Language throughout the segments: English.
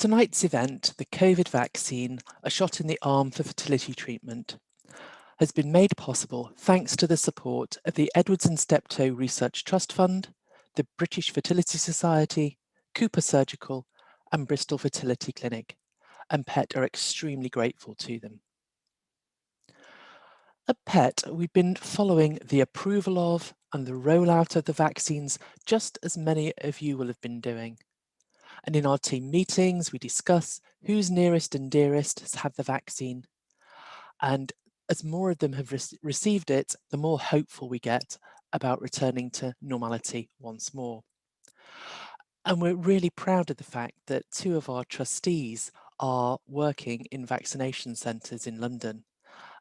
Tonight's event, the COVID vaccine, a shot in the arm for fertility treatment, has been made possible thanks to the support of the Edwards and Steptoe Research Trust Fund, the British Fertility Society, Cooper Surgical, and Bristol Fertility Clinic, and PET are extremely grateful to them. At PET, we've been following the approval of and the rollout of the vaccines, just as many of you will have been doing. And in our team meetings, we discuss who's nearest and dearest has had the vaccine. And as more of them have received it, the more hopeful we get about returning to normality once more. And we're really proud of the fact that 2 of our trustees are working in vaccination centres in London.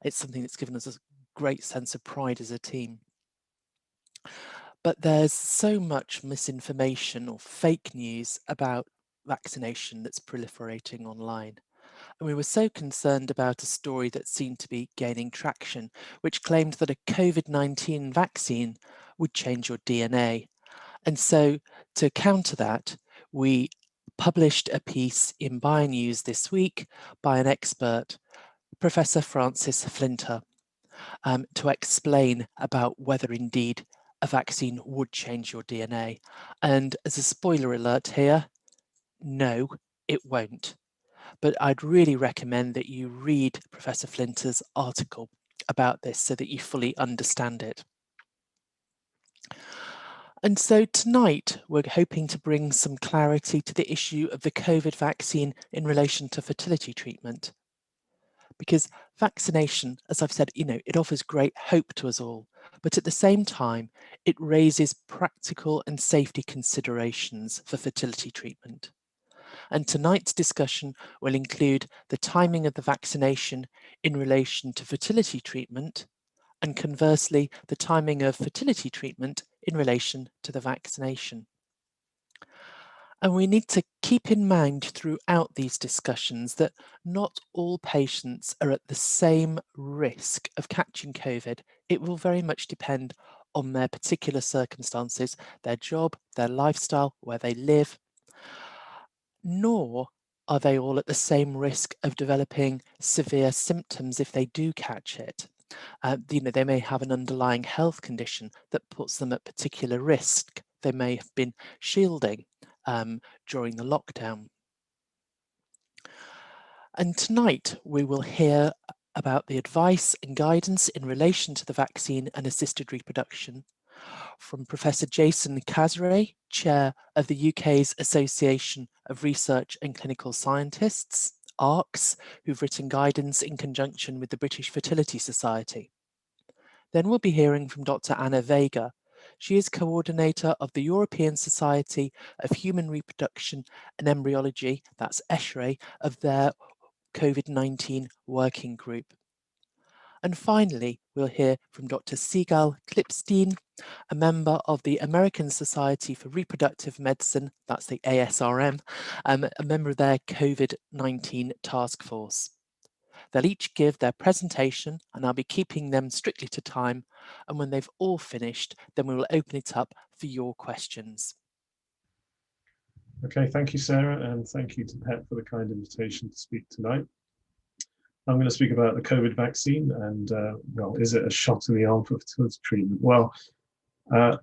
It's something that's given us a great sense of pride as a team. But there's so much misinformation or fake news about vaccination that's proliferating online. And we were so concerned about a story that seemed to be gaining traction, which claimed that a COVID-19 vaccine would change your DNA. And so to counter that, we published a piece in BioNews this week by an expert, Professor Francis Flinter, to explain about whether indeed a vaccine would change your DNA. And as a spoiler alert here, no, it won't. But I'd really recommend that you read Professor Flinter's article about this so that you fully understand it. And so tonight, we're hoping to bring some clarity to the issue of the COVID vaccine in relation to fertility treatment. Because vaccination, as I've said, it offers great hope to us all, but at the same time, it raises practical and safety considerations for fertility treatment. And tonight's discussion will include the timing of the vaccination in relation to fertility treatment, and conversely, the timing of fertility treatment in relation to the vaccination. And we need to keep in mind throughout these discussions that not all patients are at the same risk of catching COVID. It will very much depend on their particular circumstances, their job, their lifestyle, where they live, nor are they all at the same risk of developing severe symptoms if they do catch it. They may have an underlying health condition that puts them at particular risk. They may have been shielding during the lockdown. And tonight we will hear about the advice and guidance in relation to the vaccine and assisted reproduction from Professor Jason Kasraie, Chair of the UK's Association of Research and Clinical Scientists, ARCS, who've written guidance in conjunction with the British Fertility Society. Then we'll be hearing from Dr. Anna Veiga. She is coordinator of the European Society of Human Reproduction and Embryology, that's ESHRE, of their COVID-19 working group. And finally, we'll hear from Dr. Sigal Klipstein, a member of the American Society for Reproductive Medicine, that's the ASRM, a member of their COVID-19 task force. They'll each give their presentation, and I'll be keeping them strictly to time. And when they've all finished, then we will open it up for your questions. Okay, thank you, Sarah, and thank you to PET for the kind invitation to speak tonight. I'm going to speak about the COVID vaccine and, well, is it a shot in the arm for fertility treatment? Well, I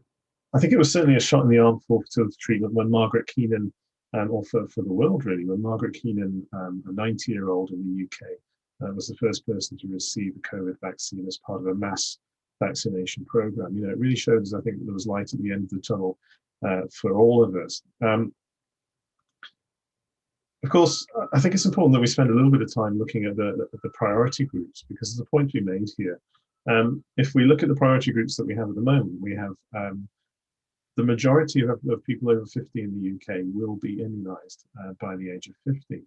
think it was certainly a shot in the arm for fertility treatment when Margaret Keenan, or for the world really, when Margaret Keenan, a 90-year-old in the UK, was the first person to receive the COVID vaccine as part of a mass vaccination program. It really showed us, I think, that there was light at the end of the tunnel for all of us. Of course, I think it's important that we spend a little bit of time looking at the priority groups, because there's a point to be made here. If we look at the priority groups that we have at the moment, we have the majority of people over 50 in the UK will be immunised by the age of 50.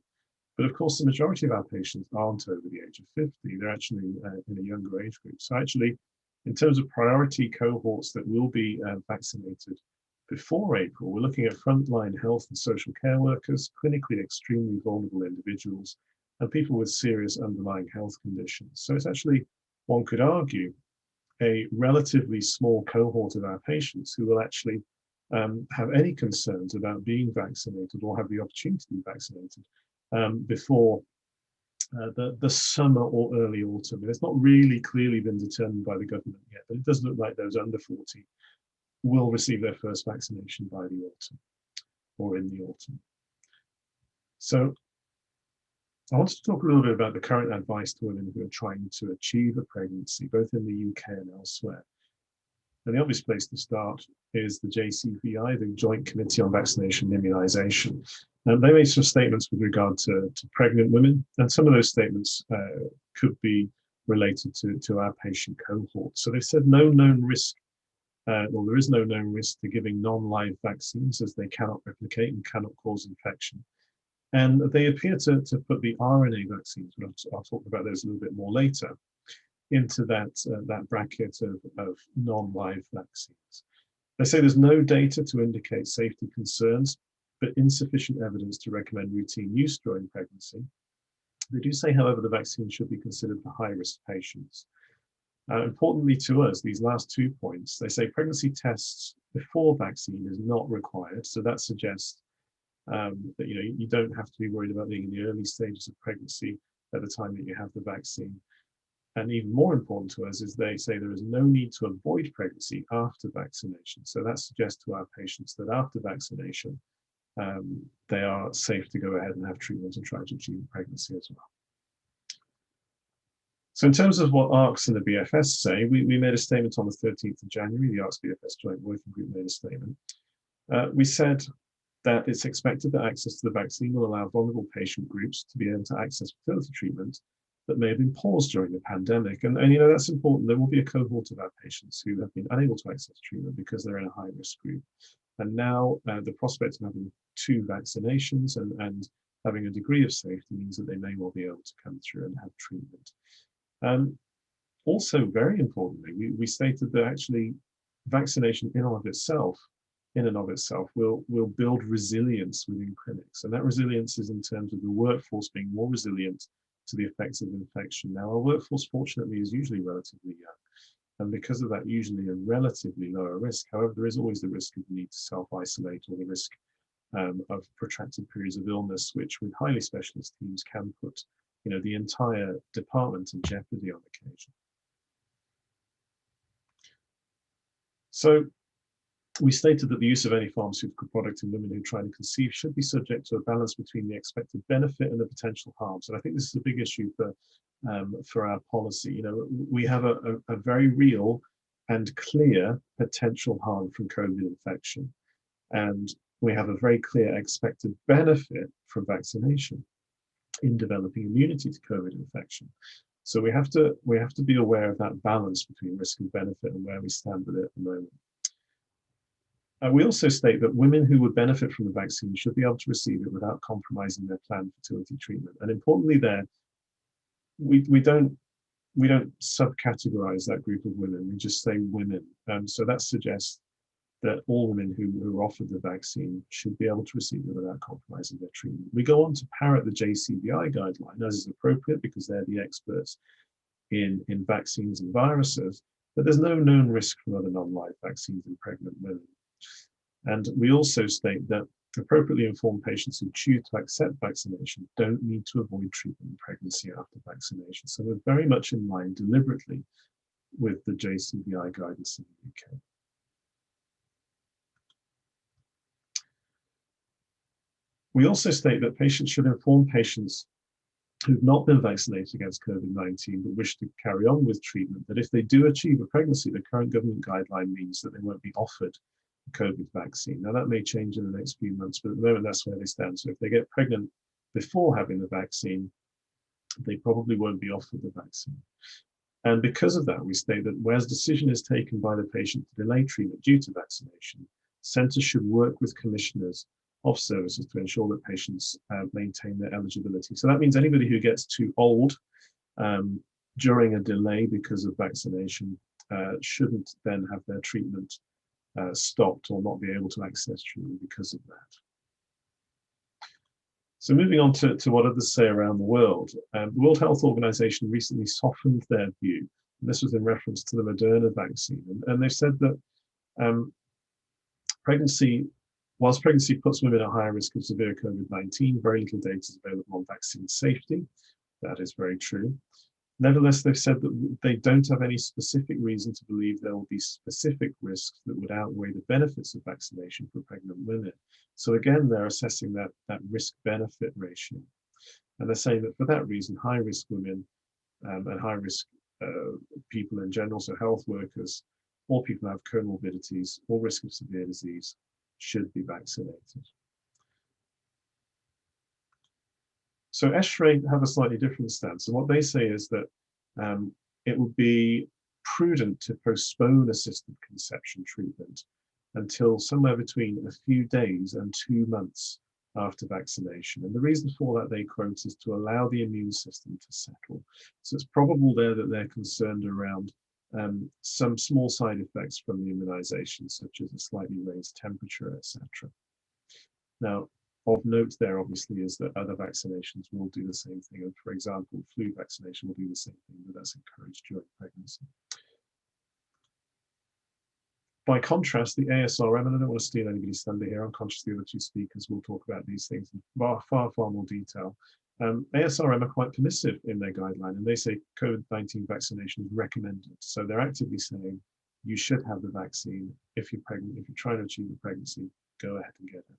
But of course, the majority of our patients aren't over the age of 50. They're actually in a younger age group. So actually, in terms of priority cohorts that will be vaccinated before April, we're looking at frontline health and social care workers, clinically extremely vulnerable individuals, and people with serious underlying health conditions. So it's actually, one could argue, a relatively small cohort of our patients who will actually have any concerns about being vaccinated or have the opportunity to be vaccinated before the summer or early autumn. And it's not really clearly been determined by the government yet, but it does look like those under 40 will receive their first vaccination by the autumn or in the autumn. So I wanted to talk a little bit about the current advice to women who are trying to achieve a pregnancy, both in the UK and elsewhere. And the obvious place to start is the JCVI, the Joint Committee on Vaccination and Immunisation. And they made some statements with regard to pregnant women, and some of those statements could be related to our patient cohort. So they said no known risk, well, there is no known risk to giving non-live vaccines, as they cannot replicate and cannot cause infection. And they appear to put the RNA vaccines, I'll talk about those a little bit more later, into that bracket of non-live vaccines. They say there's no data to indicate safety concerns, but insufficient evidence to recommend routine use during pregnancy. They do say, however, the vaccine should be considered for high-risk patients. Importantly to us, these last 2 points, they say pregnancy tests before vaccine is not required. So that suggests that you don't have to be worried about being in the early stages of pregnancy at the time that you have the vaccine. And even more important to us is they say there is no need to avoid pregnancy after vaccination. So that suggests to our patients that after vaccination, they are safe to go ahead and have treatment and try to achieve pregnancy as well. So in terms of what ARCS and the BFS say, we made a statement on the 13th of January, the ARCS BFS Joint Working Group made a statement. We said that it's expected that access to the vaccine will allow vulnerable patient groups to be able to access fertility treatment that may have been paused during the pandemic. And that's important. There will be a cohort of our patients who have been unable to access treatment because they're in a high-risk group. And now the prospect of having 2 vaccinations and having a degree of safety means that they may well be able to come through and have treatment. Also, very importantly, we stated that actually vaccination in and of itself will build resilience within clinics. And that resilience is in terms of the workforce being more resilient to the effects of infection. Now, our workforce, fortunately, is usually relatively young, and because of that, usually a relatively lower risk. However, there is always the risk of the need to self-isolate, or the risk of protracted periods of illness, which with highly specialist teams can put the entire department in jeopardy on occasion. So we stated that the use of any pharmaceutical product in women who try to conceive should be subject to a balance between the expected benefit and the potential harms. And I think this is a big issue for our policy. We have a very real and clear potential harm from COVID infection, and we have a very clear expected benefit from vaccination in developing immunity to COVID infection. So we have to be aware of that balance between risk and benefit and where we stand with it at the moment. We also state that women who would benefit from the vaccine should be able to receive it without compromising their planned fertility treatment. And importantly there, we don't subcategorize that group of women, we just say women. So that suggests that all women who are offered the vaccine should be able to receive it without compromising their treatment. We go on to parrot the JCVI guideline, as is appropriate because they're the experts in vaccines and viruses, but there's no known risk from other non-live vaccines in pregnant women. And we also state that appropriately informed patients who choose to accept vaccination don't need to avoid treatment in pregnancy after vaccination. So we're very much in line deliberately with the JCVI guidance in the UK. We also state that patients should inform patients who've not been vaccinated against COVID-19 but wish to carry on with treatment that if they do achieve a pregnancy, the current government guideline means that they won't be offered a COVID vaccine. Now that may change in the next few months, but at the moment that's where they stand. So if they get pregnant before having the vaccine, they probably won't be offered the vaccine. And because of that, we state that whereas decision is taken by the patient to delay treatment due to vaccination, centres should work with commissioners of services to ensure that patients maintain their eligibility. So that means anybody who gets too old during a delay because of vaccination shouldn't then have their treatment stopped or not be able to access treatment because of that. So moving on to what others say around the world. The World Health Organization recently softened their view, and this was in reference to the Moderna vaccine. And they've said that pregnancy Whilst pregnancy puts women at higher risk of severe COVID-19, very little data is available on vaccine safety. That is very true. Nevertheless, they've said that they don't have any specific reason to believe there will be specific risks that would outweigh the benefits of vaccination for pregnant women. So again, they're assessing that risk-benefit ratio. And they're saying that for that reason, high-risk women and high-risk people in general, so health workers, or people who have comorbidities or risk of severe disease, should be vaccinated. So ESHRE have a slightly different stance. And what they say is that it would be prudent to postpone assisted conception treatment until somewhere between a few days and 2 months after vaccination. And the reason for that, they quote, is to allow the immune system to settle. So it's probable there that they're concerned around some small side effects from the immunization, such as a slightly raised temperature, etc. Now, of note there, obviously, is that other vaccinations will do the same thing. And for example, flu vaccination will do the same thing, but that's encouraged during pregnancy. By contrast, the ASRM, and I don't want to steal anybody's thunder here, I'm conscious the other two speakers will talk about these things in far more detail. ASRM are quite permissive in their guideline, and they say COVID-19 vaccination is recommended. So they're actively saying you should have the vaccine if you're pregnant, if you're trying to achieve a pregnancy, go ahead and get it.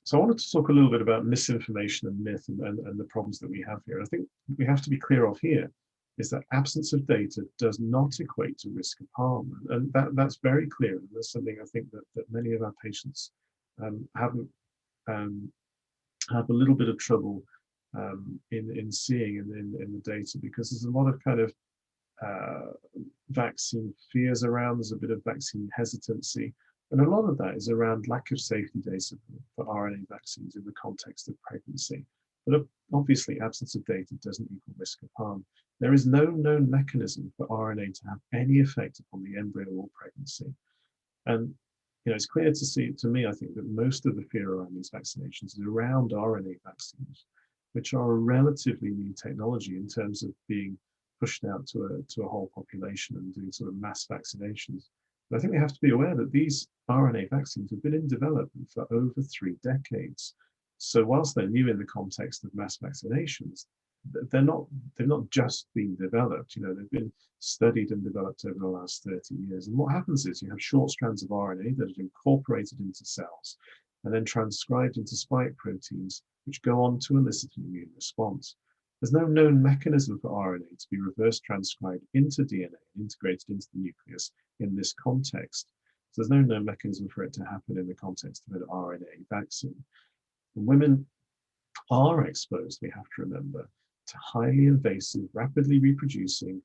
So I wanted to talk a little bit about misinformation and myth and the problems that we have here. And I think we have to be clear of here is that absence of data does not equate to risk of harm. And that's very clear. And that's something I think that many of our patients have a little bit of trouble in seeing in the data, because there's a lot of kind of vaccine fears around. There's a bit of vaccine hesitancy. And a lot of that is around lack of safety data for RNA vaccines in the context of pregnancy. But obviously, absence of data doesn't equal risk of harm. There is no known mechanism for RNA to have any effect upon the embryo or pregnancy. And it's clear to me, I think, that most of the fear around these vaccinations is around RNA vaccines, which are a relatively new technology in terms of being pushed out to a whole population and doing sort of mass vaccinations. But I think we have to be aware that these RNA vaccines have been in development for over 3 decades. So whilst they're new in the context of mass vaccinations, they've not just been developed. They've been studied and developed over the last 30 years. And what happens is you have short strands of RNA that are incorporated into cells and then transcribed into spike proteins, which go on to elicit an immune response. There's no known mechanism for RNA to be reverse transcribed into DNA and integrated into the nucleus in this context. So there's no known mechanism for it to happen in the context of an RNA vaccine. And women are exposed, we have to remember, to highly invasive, rapidly reproducing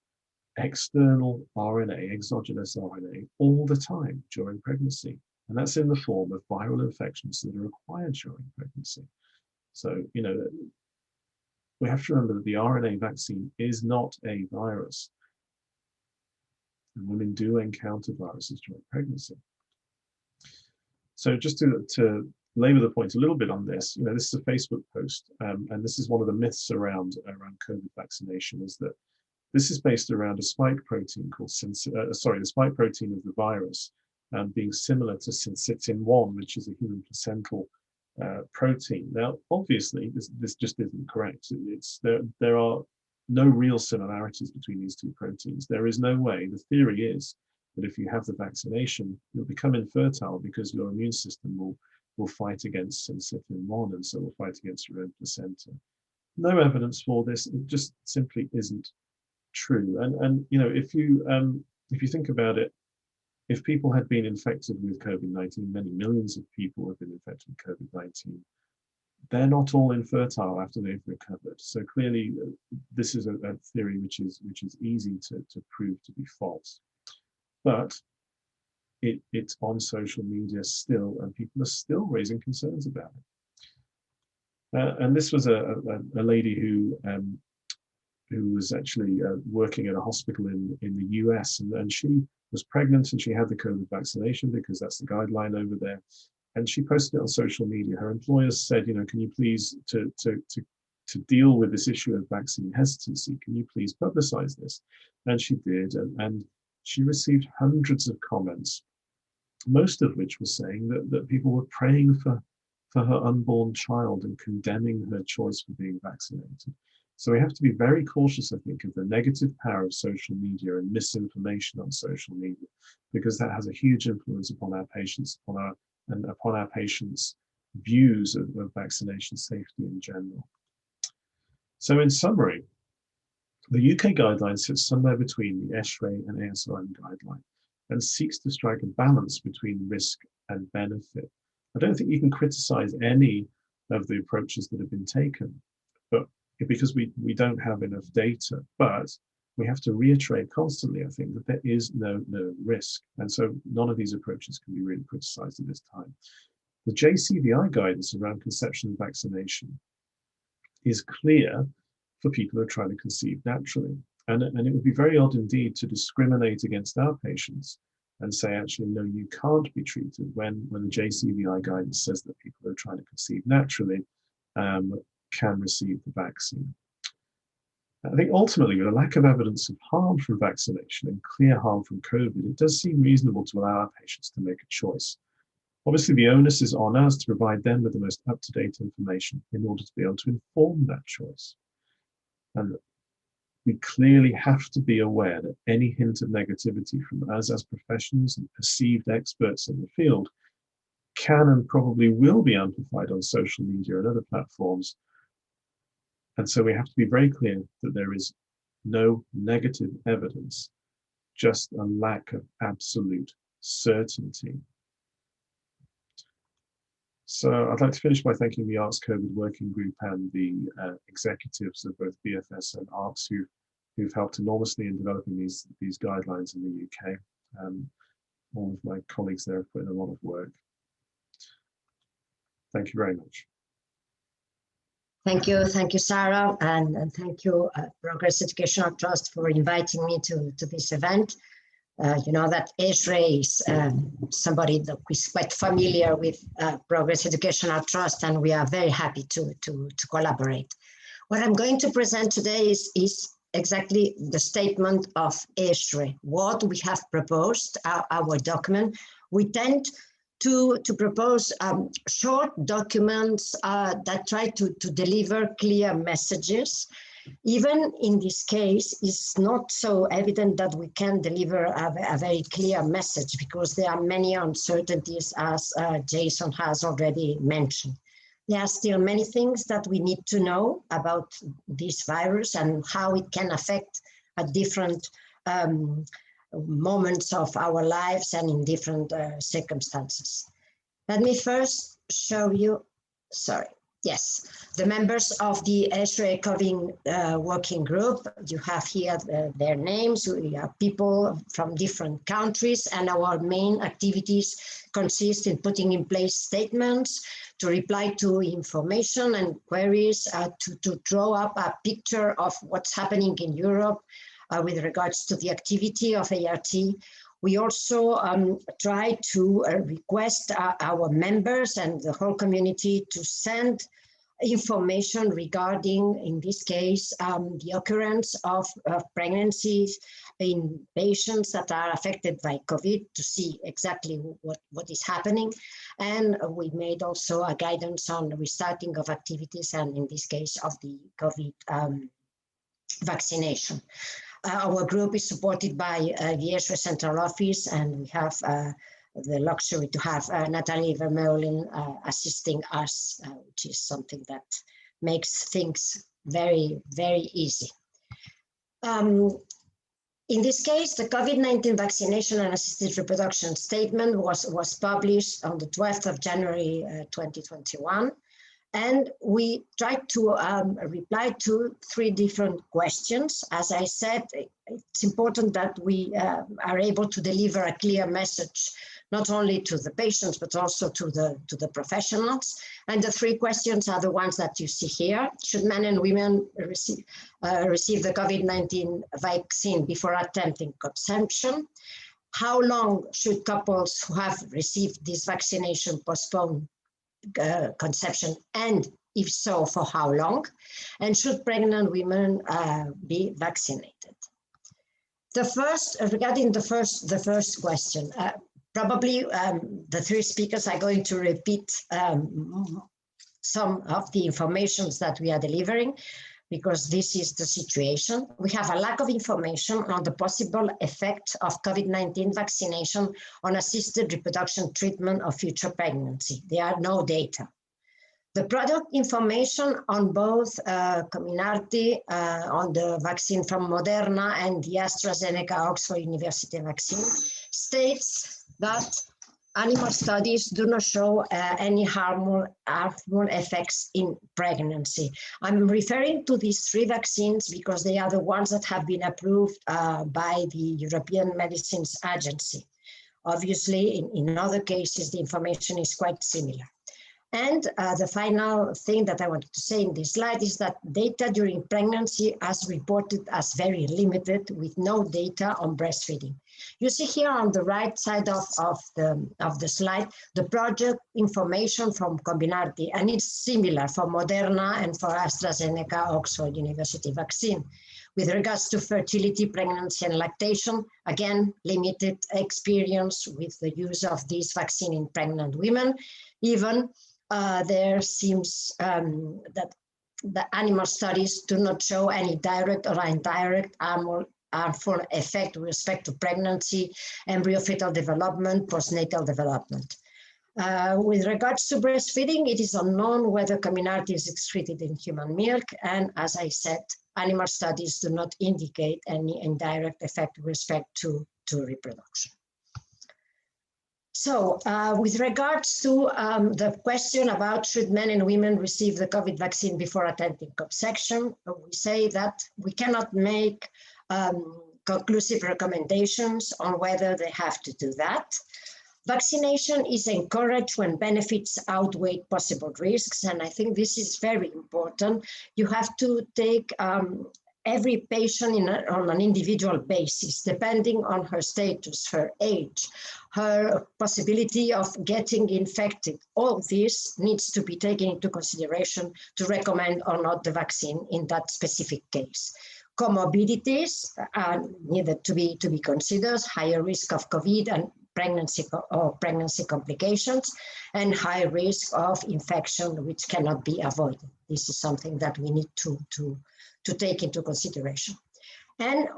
external RNA, exogenous RNA, all the time during pregnancy. And that's in the form of viral infections that are acquired during pregnancy. So, we have to remember that the RNA vaccine is not a virus. And women do encounter viruses during pregnancy. So just to labor the point a little bit on this, this is a Facebook post, and this is one of the myths around COVID vaccination, is that this is based around a spike protein called the spike protein of the virus being similar to syncytin-1, which is a human placental protein. Now, obviously, this just isn't correct. There are no real similarities between these two proteins. There is no way. The theory is that if you have the vaccination, you'll become infertile because your immune system will fight against syncytin-1, and so will fight against your own placenta. No evidence for this. It just simply isn't true. And if you think about it, if people had been infected with COVID-19, many millions of people have been infected with COVID-19. They're not all infertile after they've recovered. So clearly, this is a theory which is easy to prove to be false. But it's on social media still, and people are still raising concerns about it. And this was a lady who was actually working at a hospital in the US, and she was pregnant and she had the COVID vaccination because that's the guideline over there. And she posted it on social media. Her employers said, can you please, to deal with this issue of vaccine hesitancy, can you please publicize this? And she did, and she received hundreds of comments most of which was saying that people were praying for her unborn child and condemning her choice for being vaccinated. So we have to be very cautious, I think, of the negative power of social media and misinformation on social media, because that has a huge influence upon our patients, upon our patients' views of vaccination safety in general. So in summary, the UK guideline sits somewhere between the ESHRE and ASRM guideline and seeks to strike a balance between risk and benefit. I don't think you can criticize any of the approaches that have been taken, but because we don't have enough data, but we have to reiterate constantly, I think, that there is no risk. And so none of these approaches can be really criticized at this time. The JCVI guidance around conception and vaccination is clear for people who are trying to conceive naturally. And it would be very odd indeed to discriminate against our patients and say, actually, no, you can't be treated when the JCVI guidance says that people who are trying to conceive naturally can receive the vaccine. I think ultimately, with a lack of evidence of harm from vaccination and clear harm from COVID, it does seem reasonable to allow our patients to make a choice. Obviously, the onus is on us to provide them with the most up-to-date information in order to be able to inform that choice. And we clearly have to be aware that any hint of negativity from us as professionals and perceived experts in the field can and probably will be amplified on social media and other platforms. And so we have to be very clear that there is no negative evidence, just a lack of absolute certainty. So I'd like to finish by thanking the ARCS COVID Working Group and the executives of both BFS and ARCS who've helped enormously in developing these guidelines in the UK. All of my colleagues there have put in a lot of work. Thank you very much. Thank you, Sarah, and thank you, Progress Educational Trust, for inviting me to this event. You know that ESHRE is somebody that is quite familiar with Progress Educational Trust, and we are very happy to collaborate. What I'm going to present today is exactly the statement of ESHRE, what we have proposed, our document. We tend to propose short documents that try to deliver clear messages. Even in this case, it's not so evident that we can deliver a very clear message because there are many uncertainties, as Jason has already mentioned. There are still many things that we need to know about this virus and how it can affect at different moments of our lives and in different circumstances. Let me first show you, the members of the ESHRE COVID working group. You have here their names. We are people from different countries, and our main activities consist in putting in place statements to reply to information and queries, to draw up a picture of what's happening in Europe with regards to the activity of ART. We also try to request our members and the whole community to send information regarding, in this case, the occurrence of pregnancies in patients that are affected by COVID, to see exactly what is happening. And we made also a guidance on the restarting of activities, and in this case of the COVID vaccination. Our group is supported by the ESHRE Central Office, and we have the luxury to have Natalie Vermeulen assisting us, which is something that makes things very, very easy. In this case, the COVID-19 vaccination and assisted reproduction statement was published on the 12th of January 2021. And we tried to reply to 3 different questions. As I said, it's important that we are able to deliver a clear message, not only to the patients, but also to the professionals. And the 3 questions are the ones that you see here. Should men and women receive the COVID-19 vaccine before attempting conception? How long should couples who have received this vaccination postpone conception, and if so, for how long? And should pregnant women be vaccinated? Regarding the first question, Probably the three speakers are going to repeat some of the information that we are delivering, because this is the situation. We have a lack of information on the possible effect of COVID-19 vaccination on assisted reproduction treatment of future pregnancy. There are no data. The product information on both Comirnaty, on the vaccine from Moderna and the AstraZeneca Oxford University vaccine, states that animal studies do not show any harmful effects in pregnancy. I'm referring to these three vaccines because they are the ones that have been approved by the European Medicines Agency. Obviously, in other cases, the information is quite similar. And the final thing that I wanted to say in this slide is that data during pregnancy as reported as very limited, with no data on breastfeeding. You see here on the right side of the slide, the project information from Comirnaty, and it's similar for Moderna and for AstraZeneca Oxford University vaccine. With regards to fertility, pregnancy, and lactation, again, limited experience with the use of this vaccine in pregnant women. Even there seems that the animal studies do not show any direct or indirect harmful effect with respect to pregnancy, embryo-fetal development, postnatal development. With regards to breastfeeding, it is unknown whether Comirnaty is excreted in human milk, and as I said, animal studies do not indicate any indirect effect with respect to reproduction. So with regards to the question about should men and women receive the COVID vaccine before attempting conception, we say that we cannot make conclusive recommendations on whether they have to do that. Vaccination is encouraged when benefits outweigh possible risks, and I think this is very important. You have to take every patient on an individual basis, depending on her status, her age, her possibility of getting infected. All this needs to be taken into consideration to recommend or not the vaccine in that specific case. Comorbidities are needed to be considered, higher risk of COVID and pregnancy complications, and high risk of infection, which cannot be avoided. This is something that we need to take into consideration. And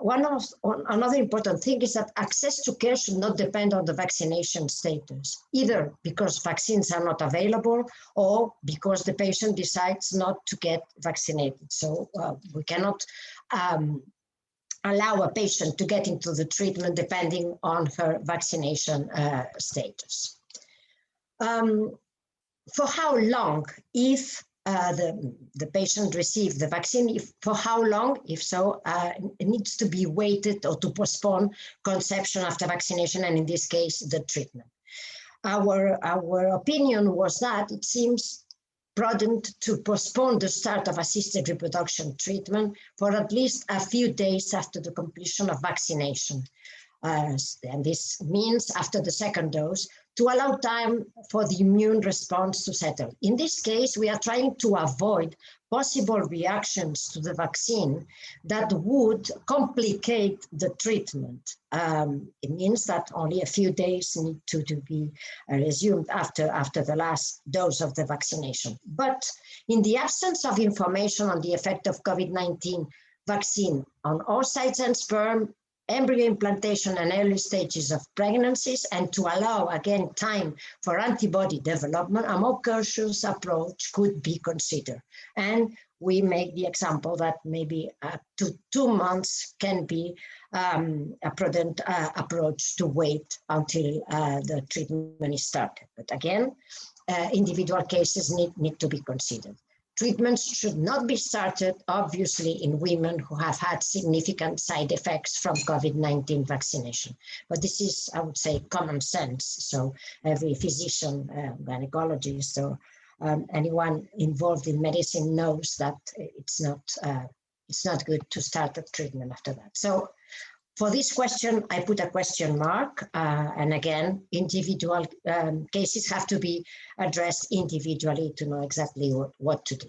another important thing is that access to care should not depend on the vaccination status, either because vaccines are not available or because the patient decides not to get vaccinated. So we cannot allow a patient to get into the treatment depending on her vaccination status. For how long, if the patient received the vaccine, for how long, if so, it needs to be waited or to postpone conception after vaccination, and in this case, the treatment. Our opinion was that it seems prudent to postpone the start of assisted reproduction treatment for at least a few days after the completion of vaccination. And this means after the second dose, to allow time for the immune response to settle. In this case, we are trying to avoid possible reactions to the vaccine that would complicate the treatment. It means that only a few days need to be resumed after the last dose of the vaccination. But in the absence of information on the effect of COVID-19 vaccine on oocytes and sperm, embryo implantation and early stages of pregnancies, and to allow, again, time for antibody development, a more cautious approach could be considered. And we make the example that maybe up to 2 months can be a prudent approach to wait until the treatment is started. But again, individual cases need to be considered. Treatments should not be started, obviously, in women who have had significant side effects from COVID-19 vaccination. But this is, I would say, common sense. So every physician, gynecologist, or anyone involved in medicine knows that it's not good to start a treatment after that. So for this question, I put a question mark. And again, individual cases have to be addressed individually to know exactly what to do.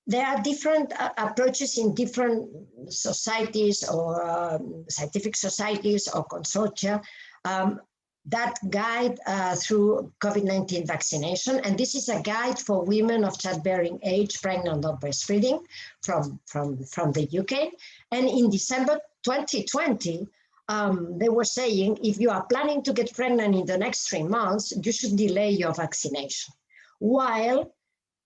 There are different approaches in different societies or scientific societies or consortia that guide through COVID-19 vaccination. And this is a guide for women of childbearing age, pregnant or breastfeeding from the UK. And in December 2020, they were saying, if you are planning to get pregnant in the next 3 months, you should delay your vaccination. While,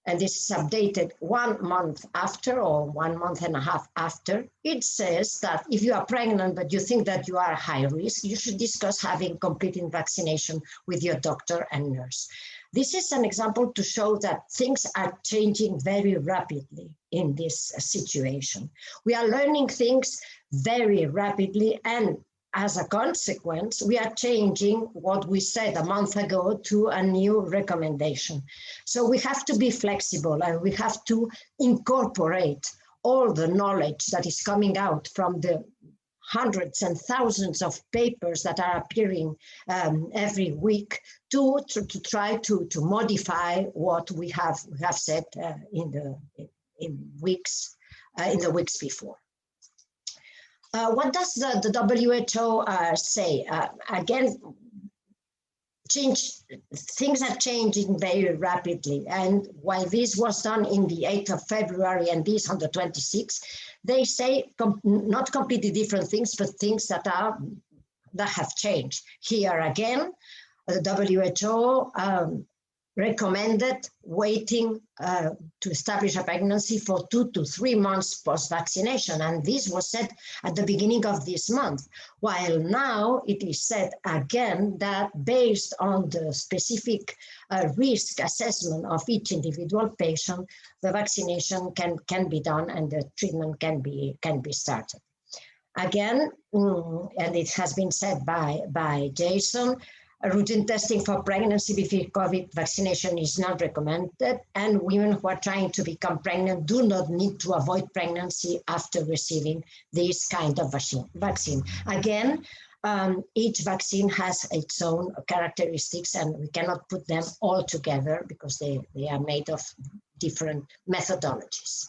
and this is updated 1 month after or 1.5 months after, it says that if you are pregnant but you think that you are high risk, you should discuss having completing vaccination with your doctor and nurse. This is an example to show that things are changing very rapidly in this situation. We are learning things very rapidly, and as a consequence, we are changing what we said a month ago to a new recommendation. So we have to be flexible, and we have to incorporate all the knowledge that is coming out from the hundreds and thousands of papers that are appearing every week to try to modify what we have said in the weeks before. What does the WHO say? Again, things are changing very rapidly. And while this was done in the 8th of February and this on the 26th, they say not completely different things, but things that have changed. Here again, the WHO recommended waiting to establish a pregnancy for 2 to 3 months post-vaccination. And this was said at the beginning of this month, while now it is said again that based on the specific risk assessment of each individual patient, the vaccination can be done and the treatment can be started. Again, and it has been said by Jason, routine testing for pregnancy before COVID vaccination is not recommended, and women who are trying to become pregnant do not need to avoid pregnancy after receiving this kind of vaccine. Again, each vaccine has its own characteristics, and we cannot put them all together because they are made of different methodologies.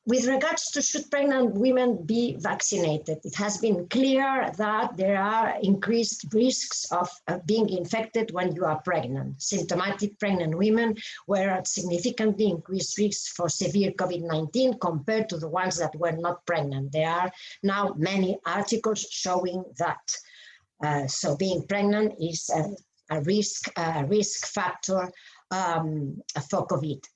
With regards to should pregnant women be vaccinated, it has been clear that there are increased risks of being infected when you are pregnant. Symptomatic pregnant women were at significantly increased risks for severe COVID-19 compared to the ones that were not pregnant. There are now many articles showing that. So being pregnant is a risk factor for COVID.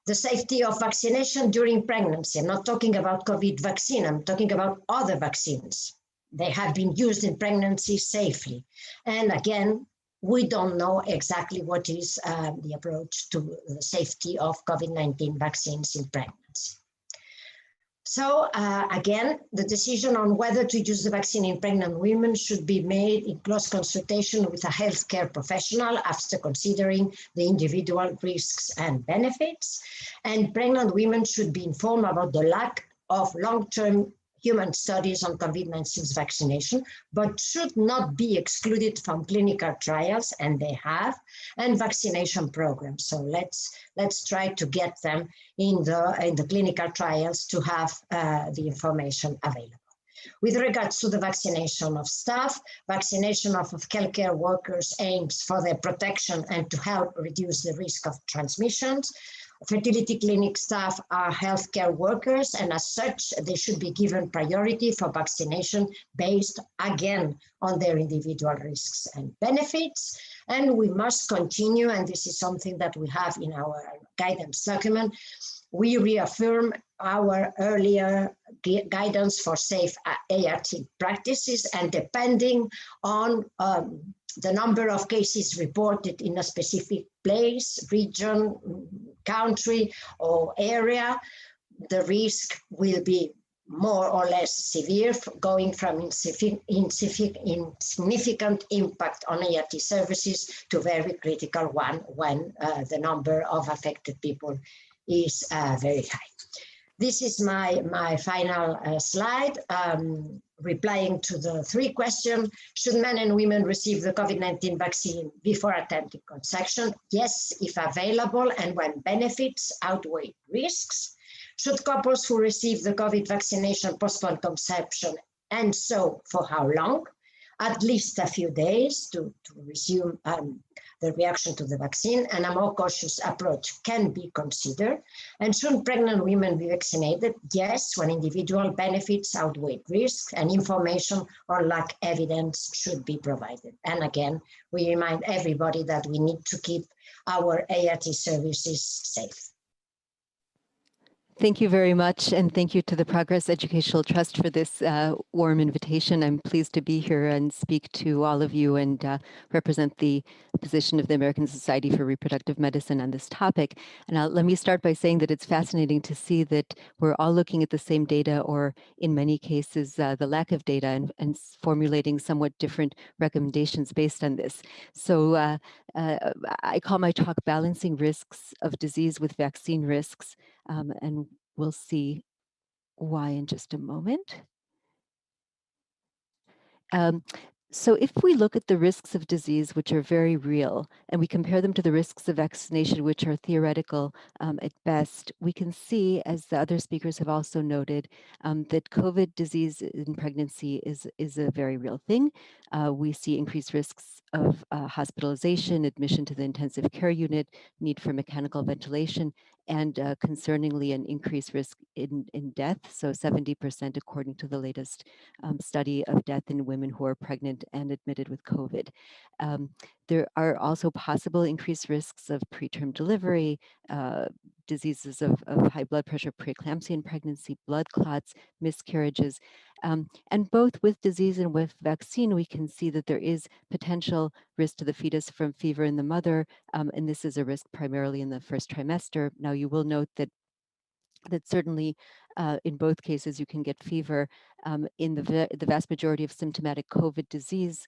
The safety of vaccination during pregnancy. I'm not talking about COVID vaccine, I'm talking about other vaccines. They have been used in pregnancy safely. And again, we don't know exactly what is the approach to the safety of COVID-19 vaccines in pregnancy. So again, the decision on whether to use the vaccine in pregnant women should be made in close consultation with a healthcare professional after considering the individual risks and benefits. And pregnant women should be informed about the lack of long-term human studies on COVID-19 vaccination, but should not be excluded from clinical trials, and they have, and vaccination programs. So let's try to get them in the clinical trials to have the information available. With regards to the vaccination of staff, vaccination of healthcare workers aims for their protection and to help reduce the risk of transmissions. Fertility clinic staff are healthcare workers, and as such, they should be given priority for vaccination based, again, on their individual risks and benefits. And we must continue, and this is something that we have in our guidance document, we reaffirm our earlier guidance for safe ART practices, and depending on the number of cases reported in a specific place, region, country, or area, the risk will be more or less severe, going from insignificant impact on ART services to very critical one when the number of affected people is very high. This is my final slide, replying to the 3 questions. Should men and women receive the COVID-19 vaccine before attempting conception? Yes, if available and when benefits outweigh risks. Should couples who receive the COVID vaccination postpone conception, and so for how long? at least a few days to resume the reaction to the vaccine, and a more cautious approach can be considered. And should pregnant women be vaccinated? Yes, when individual benefits outweigh risks, and information on lack evidence should be provided. And again, we remind everybody that we need to keep our ART services safe. Thank you very much, and thank you to the Progress Educational Trust for this warm invitation. I'm pleased to be here and speak to all of you and represent the position of the American Society for Reproductive Medicine on this topic. And let me start by saying that it's fascinating to see that we're all looking at the same data, or in many cases, the lack of data, and formulating somewhat different recommendations based on this. So I call my talk Balancing Risks of Disease with Vaccine Risks. And we'll see why in just a moment. So if we look at the risks of disease, which are very real, and we compare them to the risks of vaccination, which are theoretical at best, we can see, as the other speakers have also noted, that COVID disease in pregnancy is a very real thing. We see increased risks of hospitalization, admission to the intensive care unit, need for mechanical ventilation, and concerningly, an increased risk in death. So 70% according to the latest study of death in women who are pregnant and admitted with COVID. There are also possible increased risks of preterm delivery, diseases of high blood pressure, preeclampsia in pregnancy, blood clots, miscarriages. And both with disease and with vaccine, we can see that there is potential risk to the fetus from fever in the mother, and this is a risk primarily in the first trimester. Now, you will note that certainly in both cases you can get fever. In the vast majority of symptomatic COVID disease,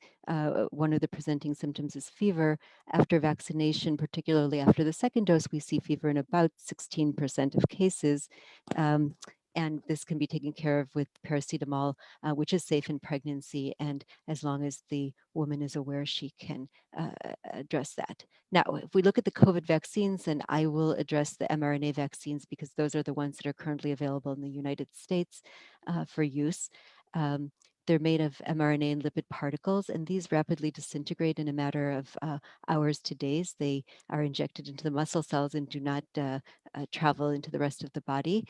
one of the presenting symptoms is fever. After vaccination, particularly after the second dose, we see fever in about 16% of cases. And this can be taken care of with paracetamol, which is safe in pregnancy. And as long as the woman is aware, she can address that. Now, if we look at the COVID vaccines, and I will address the mRNA vaccines because those are the ones that are currently available in the United States for use. They're made of mRNA and lipid particles, and these rapidly disintegrate in a matter of hours to days. They are injected into the muscle cells and do not travel into the rest of the body.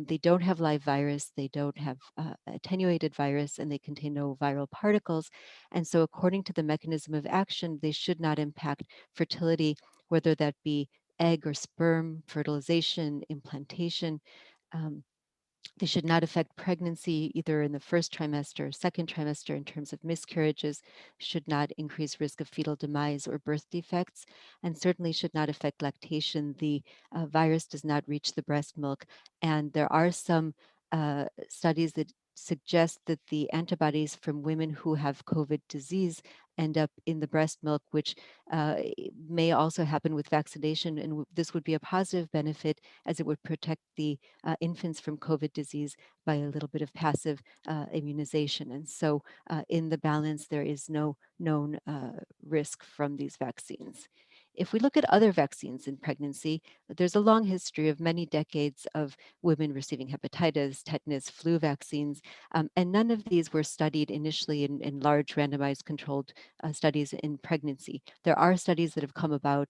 They don't have live virus, they don't have attenuated virus, and they contain no viral particles. And so according to the mechanism of action, they should not impact fertility, whether that be egg or sperm, fertilization, implantation. They should not affect pregnancy either in the first trimester or second trimester in terms of miscarriages, should not increase risk of fetal demise or birth defects, and certainly should not affect lactation. The virus does not reach the breast milk, and there are some studies that suggest that the antibodies from women who have COVID disease end up in the breast milk, which may also happen with vaccination, and this would be a positive benefit as it would protect the infants from COVID disease by a little bit of passive immunization. And so in the balance, there is no known risk from these vaccines. If we look at other vaccines in pregnancy, there's a long history of many decades of women receiving hepatitis, tetanus, flu vaccines, and none of these were studied initially in large randomized controlled studies in pregnancy. There are studies that have come about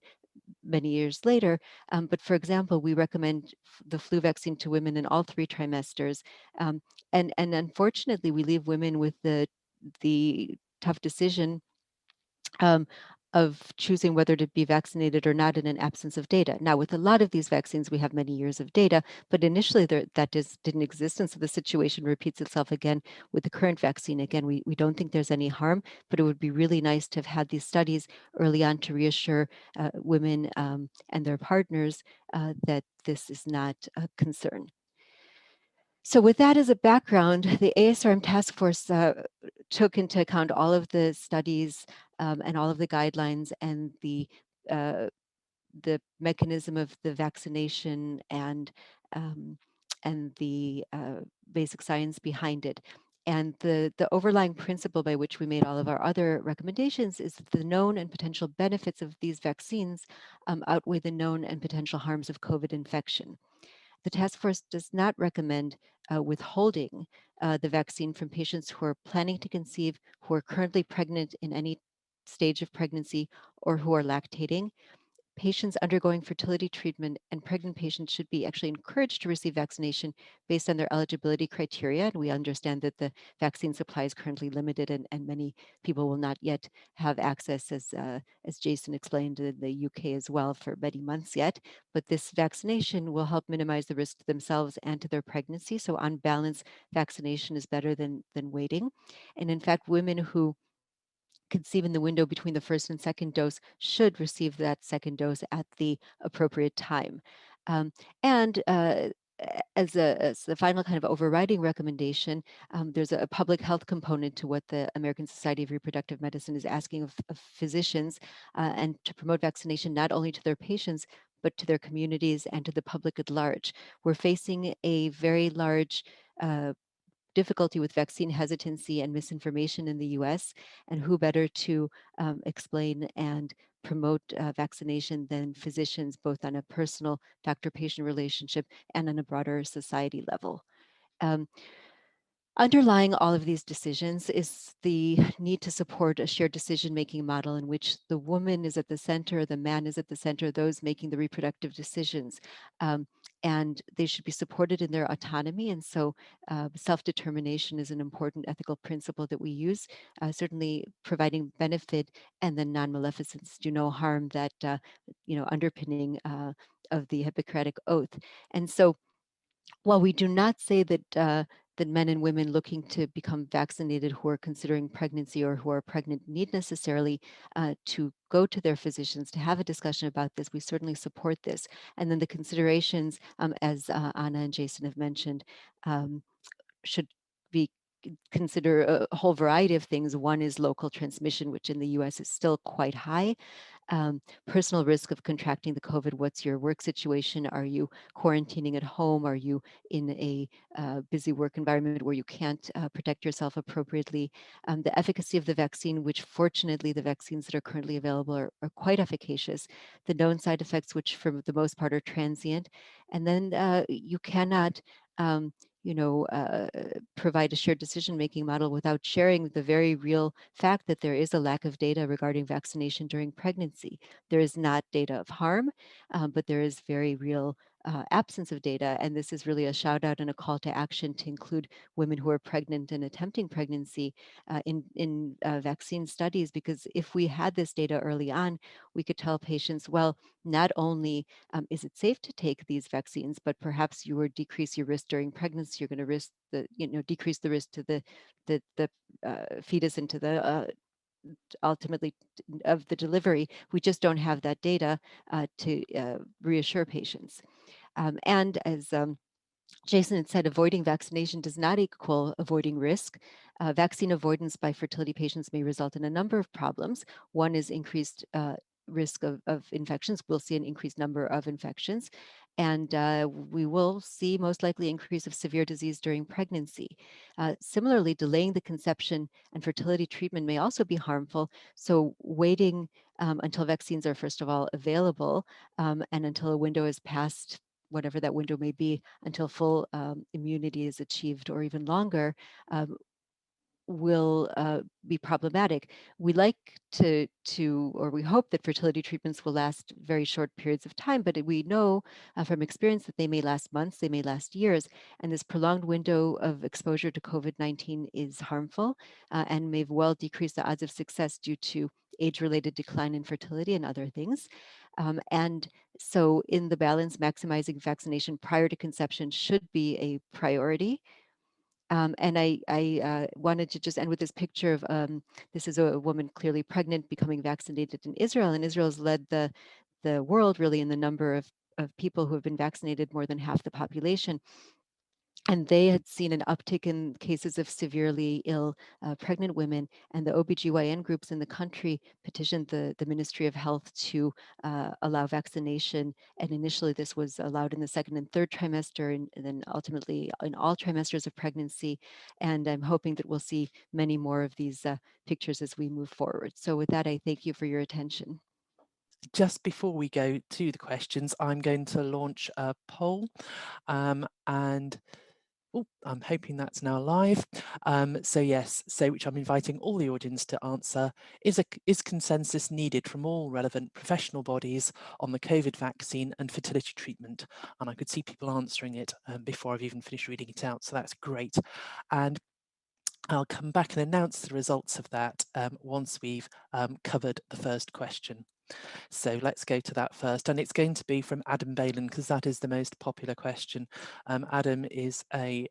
many years later, but for example, we recommend the flu vaccine to women in all 3 trimesters, and unfortunately, we leave women with the tough decision of choosing whether to be vaccinated or not in an absence of data. Now, with a lot of these vaccines, we have many years of data, but initially that didn't exist, and so the situation repeats itself again with the current vaccine. Again, we don't think there's any harm, but it would be really nice to have had these studies early on to reassure women and their partners that this is not a concern. So with that as a background, the ASRM task force took into account all of the studies and all of the guidelines and the mechanism of the vaccination and the basic science behind it. And the overlying principle by which we made all of our other recommendations is that the known and potential benefits of these vaccines outweigh the known and potential harms of COVID infection. The task force does not recommend withholding the vaccine from patients who are planning to conceive, who are currently pregnant in any stage of pregnancy, or who are lactating. Patients undergoing fertility treatment and pregnant patients should be actually encouraged to receive vaccination based on their eligibility criteria. And we understand that the vaccine supply is currently limited, and many people will not yet have access, as Jason explained, in the UK as well for many months yet. But this vaccination will help minimize the risk to themselves and to their pregnancy. So on balance, vaccination is better than waiting. And in fact, women who conceive in the window between the first and second dose should receive that second dose at the appropriate time. Um, and as the final kind of overriding recommendation, there's a public health component to what the American Society of Reproductive Medicine is asking of physicians, and to promote vaccination not only to their patients, but to their communities and to the public at large. We're facing a very large difficulty with vaccine hesitancy and misinformation in the US, and who better to explain and promote vaccination than physicians, both on a personal doctor-patient relationship and on a broader society level. Um, Underlying all of these decisions is the need to support a shared decision-making model in which the woman is at the center, the man is at the center, those making the reproductive decisions. And they should be supported in their autonomy. And so self-determination is an important ethical principle that we use, certainly providing benefit and then non-maleficence, do no harm, that underpinning of the Hippocratic Oath. And so while we do not say that men and women looking to become vaccinated who are considering pregnancy or who are pregnant need necessarily to go to their physicians to have a discussion about this, we certainly support this. And then the considerations, as Anna and Jason have mentioned, should be consider a whole variety of things. One is local transmission, which in the US is still quite high. Personal risk of contracting the COVID. What's your work situation? Are you quarantining at home? Are you in a busy work environment where you can't protect yourself appropriately? The efficacy of the vaccine, which fortunately the vaccines that are currently available are quite efficacious. The known side effects, which for the most part are transient. And then you cannot provide a shared decision-making model without sharing the very real fact that there is a lack of data regarding vaccination during pregnancy. There is not data of harm, but there is very real absence of data. And this is really a shout out and a call to action to include women who are pregnant and attempting pregnancy in vaccine studies, because if we had this data early on, we could tell patients, well, not only is it safe to take these vaccines, but perhaps you would decrease your risk during pregnancy. You're going to risk decrease the risk to the fetus and to the ultimately of the delivery. We just don't have that data to reassure patients. And as Jason had said, avoiding vaccination does not equal avoiding risk. Vaccine avoidance by fertility patients may result in a number of problems. One is increased risk of infections. We'll see an increased number of infections. And we will see most likely increase of severe disease during pregnancy. Similarly, delaying the conception and fertility treatment may also be harmful. So waiting until vaccines are first of all available and until a window is passed, whatever that window may be, until full immunity is achieved or even longer, will be problematic. We like or we hope that fertility treatments will last very short periods of time, but we know from experience that they may last months, they may last years, and this prolonged window of exposure to COVID-19 is harmful and may well decrease the odds of success due to age-related decline in fertility and other things. And so in the balance, maximizing vaccination prior to conception should be a priority. And I wanted to just end with this picture of this is a woman clearly pregnant becoming vaccinated in Israel, and Israel's led the world really in the number of people who have been vaccinated, more than half the population. And they had seen an uptick in cases of severely ill pregnant women, and the OBGYN groups in the country petitioned the Ministry of Health to allow vaccination. And initially this was allowed in the second and third trimester, and then ultimately in all trimesters of pregnancy. And I'm hoping that we'll see many more of these pictures as we move forward. So with that, I thank you for your attention. just before we go to the questions, I'm going to launch a poll, and I'm hoping that's now live. So yes, which I'm inviting all the audience to answer. Is consensus needed from all relevant professional bodies on the COVID vaccine and fertility treatment? And I could see people answering it before I've even finished reading it out, so that's great. And I'll come back and announce the results of that once we've covered the first question. So let's go to that first, and it's going to be from Adam Balin, because that is the most popular question. Adam is a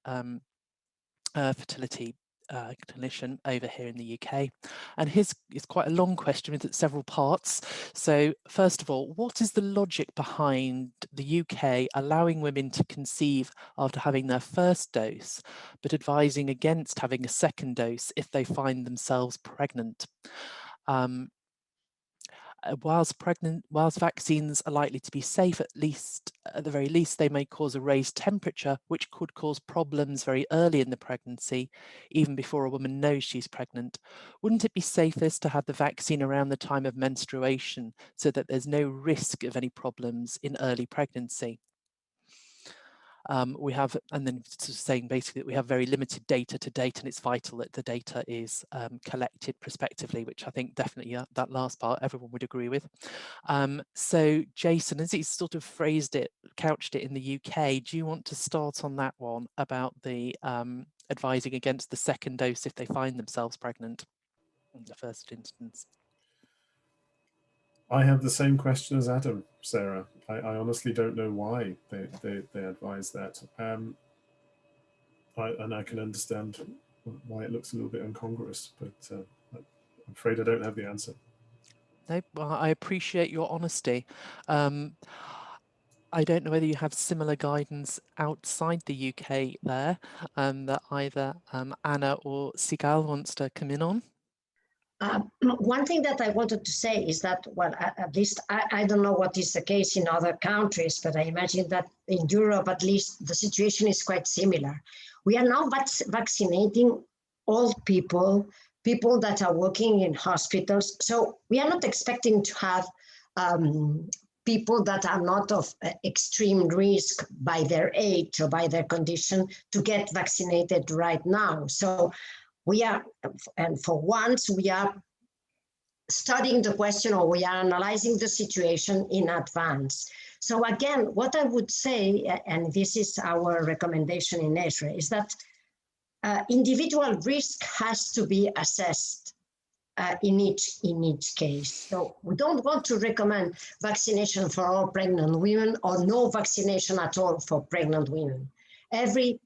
fertility clinician over here in the UK, and his is quite a long question with several parts. So first of all, what is the logic behind the UK allowing women to conceive after having their first dose, but advising against having a second dose if they find themselves pregnant? Whilst vaccines are likely to be safe, at the very least, they may cause a raised temperature, which could cause problems very early in the pregnancy, even before a woman knows she's pregnant. Wouldn't it be safest to have the vaccine around the time of menstruation so that there's no risk of any problems in early pregnancy? We have, and then saying basically that we have very limited data to date, and it's vital that the data is collected prospectively, which I think definitely that last part everyone would agree with. So Jason, as he's sort of couched it in the UK, do you want to start on that one about the advising against the second dose if they find themselves pregnant in the first instance? I have the same question as Adam, Sarah. I honestly don't know why they advise that. And I can understand why it looks a little bit incongruous, but I'm afraid I don't have the answer. No, well, I appreciate your honesty. I don't know whether you have similar guidance outside the UK there, that either Anna or Sigal wants to come in on. One thing that I wanted to say is that, well, at least I don't know what is the case in other countries, but I imagine that in Europe, at least, the situation is quite similar. We are now vaccinating old people, people that are working in hospitals. So we are not expecting to have people that are not of extreme risk by their age or by their condition to get vaccinated right now. So we are, and for once, we are studying the question, or we are analyzing the situation in advance. So again, what I would say, and this is our recommendation in ESHRE, is that individual risk has to be assessed in each case. So we don't want to recommend vaccination for all pregnant women or no vaccination at all for pregnant women. Every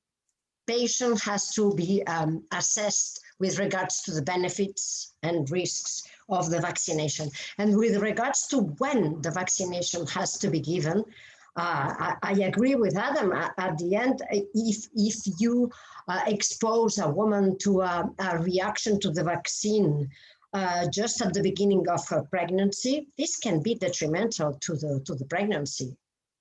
patient has to be assessed with regards to the benefits and risks of the vaccination. And with regards to when the vaccination has to be given, I agree with Adam. At the end, if you expose a woman to a reaction to the vaccine just at the beginning of her pregnancy, this can be detrimental to the pregnancy.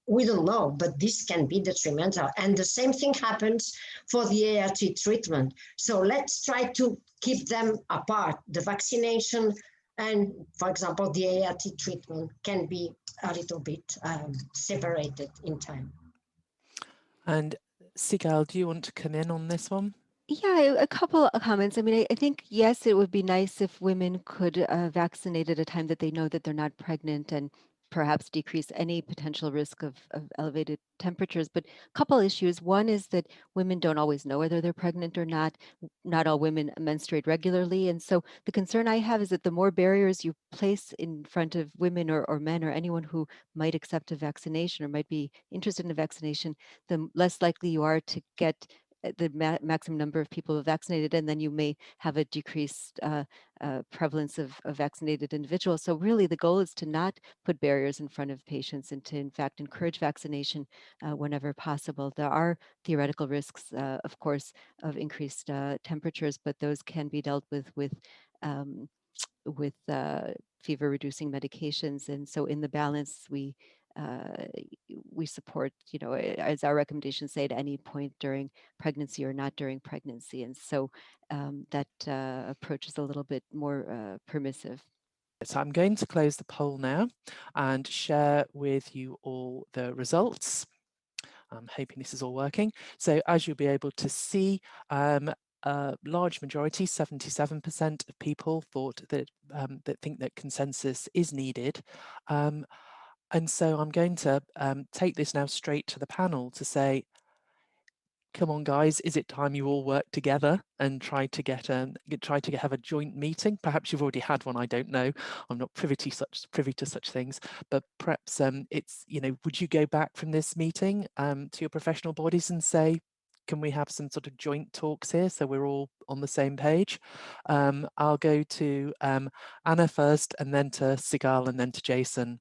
We don't know, but this can be detrimental. And the same thing happens for the ART treatment. So let's try to keep them apart. The vaccination and, for example, the ART treatment can be a little bit separated in time. And Sigal, do you want to come in on this one? Yeah, a couple of comments. I mean, I think, yes, it would be nice if women could vaccinate at a time that they know that they're not pregnant and perhaps decrease any potential risk of elevated temperatures. But a couple issues. One is that women don't always know whether they're pregnant or not. Not all women menstruate regularly. And so the concern I have is that the more barriers you place in front of women or men or anyone who might accept a vaccination or might be interested in a vaccination, the less likely you are to get the maximum number of people vaccinated, and then you may have a decreased prevalence of vaccinated individuals. So really the goal is to not put barriers in front of patients and to in fact encourage vaccination whenever possible. There are theoretical risks, of course, of increased temperatures, but those can be dealt with fever reducing medications. And so in the balance, we support, as our recommendations say, at any point during pregnancy or not during pregnancy. And so that approach is a little bit more permissive. So I'm going to close the poll now and share with you all the results. I'm hoping this is all working. So as you'll be able to see, a large majority, 77% of people thought that that think that consensus is needed. And so I'm going to take this now straight to the panel to say, come on, guys, is it time you all work together and try to have a joint meeting? Perhaps you've already had one, I don't know. I'm not privy to such things, but perhaps it's, would you go back from this meeting to your professional bodies and say, can we have some sort of joint talks here so we're all on the same page? I'll go to Anna first, and then to Sigal, and then to Jason.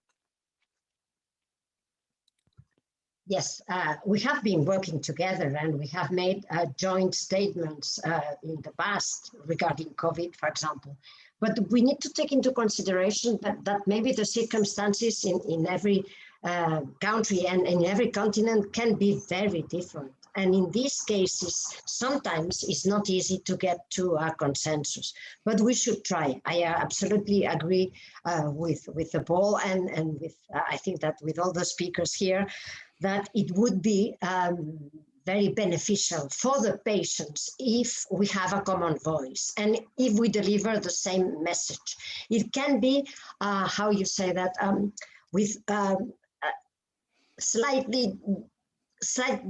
Yes, we have been working together, and we have made joint statements in the past regarding COVID, for example. But we need to take into consideration that maybe the circumstances in every country and in every continent can be very different. And in these cases, sometimes it's not easy to get to a consensus, but we should try. I absolutely agree with the poll and with, I think that with all the speakers here, that it would be very beneficial for the patients if we have a common voice and if we deliver the same message. It can be, how you say that, with slight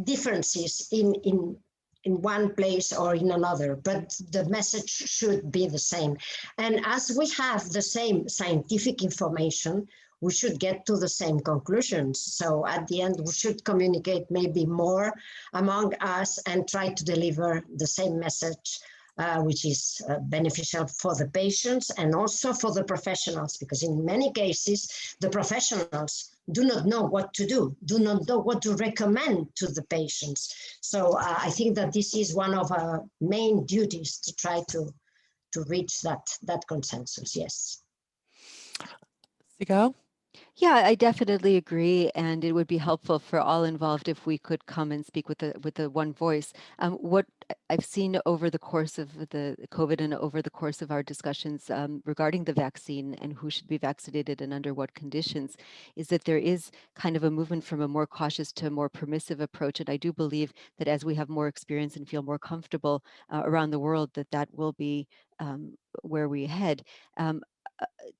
differences in one place or in another, but the message should be the same. And as we have the same scientific information, we should get to the same conclusions. So at the end, we should communicate maybe more among us and try to deliver the same message, which is beneficial for the patients and also for the professionals, because in many cases, the professionals do not know what to do not know what to recommend to the patients. So I think that this is one of our main duties to try to reach that consensus, yes. Sigal? Yeah, I definitely agree, and it would be helpful for all involved if we could come and speak with the one voice. What I've seen over the course of the COVID and over the course of our discussions regarding the vaccine and who should be vaccinated and under what conditions is that there is kind of a movement from a more cautious to a more permissive approach. And I do believe that as we have more experience and feel more comfortable around the world, that will be where we head.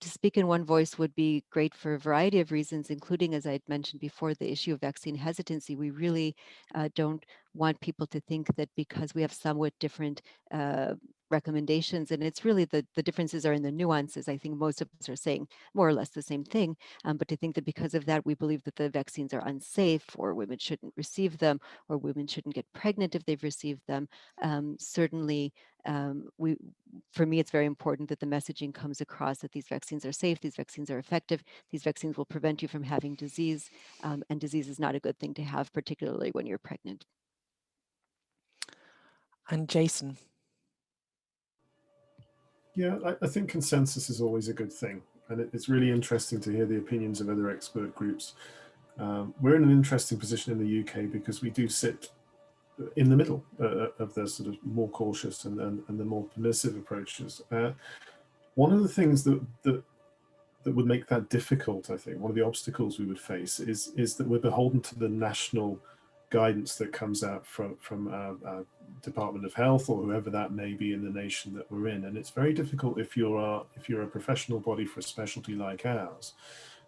To speak in one voice would be great for a variety of reasons, including, as I had mentioned before, the issue of vaccine hesitancy. We really don't want people to think that because we have somewhat different recommendations, and it's really the differences are in the nuances. I think most of us are saying more or less the same thing, but to think that because of that, we believe that the vaccines are unsafe, or women shouldn't receive them, or women shouldn't get pregnant if they've received them, certainly for me, it's very important that the messaging comes across that these vaccines are safe, these vaccines are effective, these vaccines will prevent you from having disease, and disease is not a good thing to have, particularly when you're pregnant. And Jason? Yeah, I think consensus is always a good thing. And it's really interesting to hear the opinions of other expert groups. We're in an interesting position in the UK because we do sit in the middle of the sort of more cautious and the more permissive approaches. One of the things that would make that difficult, I think, one of the obstacles we would face is that we're beholden to the national guidance that comes out from our Department of Health or whoever that may be in the nation that we're in. And it's very difficult if you're a professional body for a specialty like ours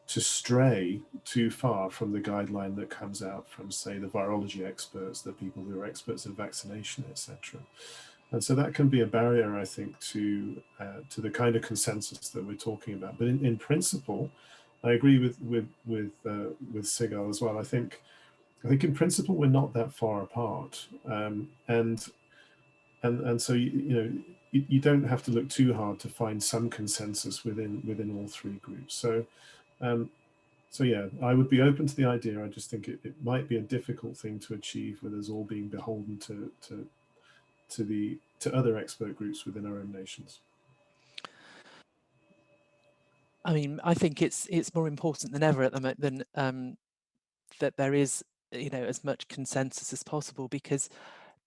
to stray too far from the guideline that comes out from, say, the virology experts, the people who are experts in vaccination, etc. And so that can be a barrier, I think, to the kind of consensus that we're talking about. But in principle, I agree with Sigal as well. I think in principle we're not that far apart, and so you don't have to look too hard to find some consensus within all three groups. So yeah, I would be open to the idea. I just think it might be a difficult thing to achieve with us all being beholden to other expert groups within our own nations. I mean, I think it's more important than ever at the moment that there is, as much consensus as possible, because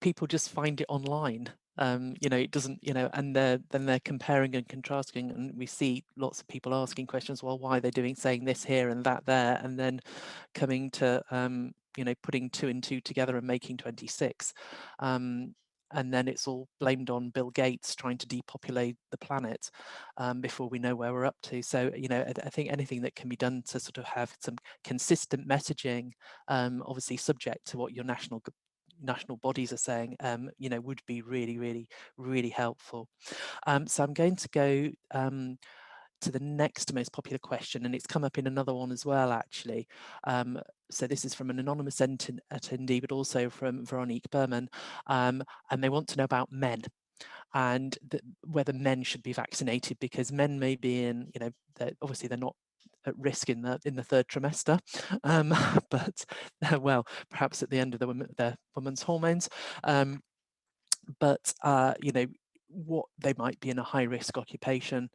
people just find it online. It doesn't, and then they're comparing and contrasting, and we see lots of people asking questions, well, why are they saying this here and that there, and then coming to, putting 2 and 2 together and making 26. And then it's all blamed on Bill Gates trying to depopulate the planet before we know where we're up to. So, I think anything that can be done to sort of have some consistent messaging, obviously subject to what your national bodies are saying, would be really, really, really helpful. So I'm going to go to the next most popular question, and it's come up in another one as well, actually. So this is from an anonymous attendee, but also from Veronique Berman, and they want to know about men and whether men should be vaccinated, because men may be in, obviously they're not at risk in the third trimester, but well, perhaps at the end of their woman's hormones, but what they might be in a high risk occupation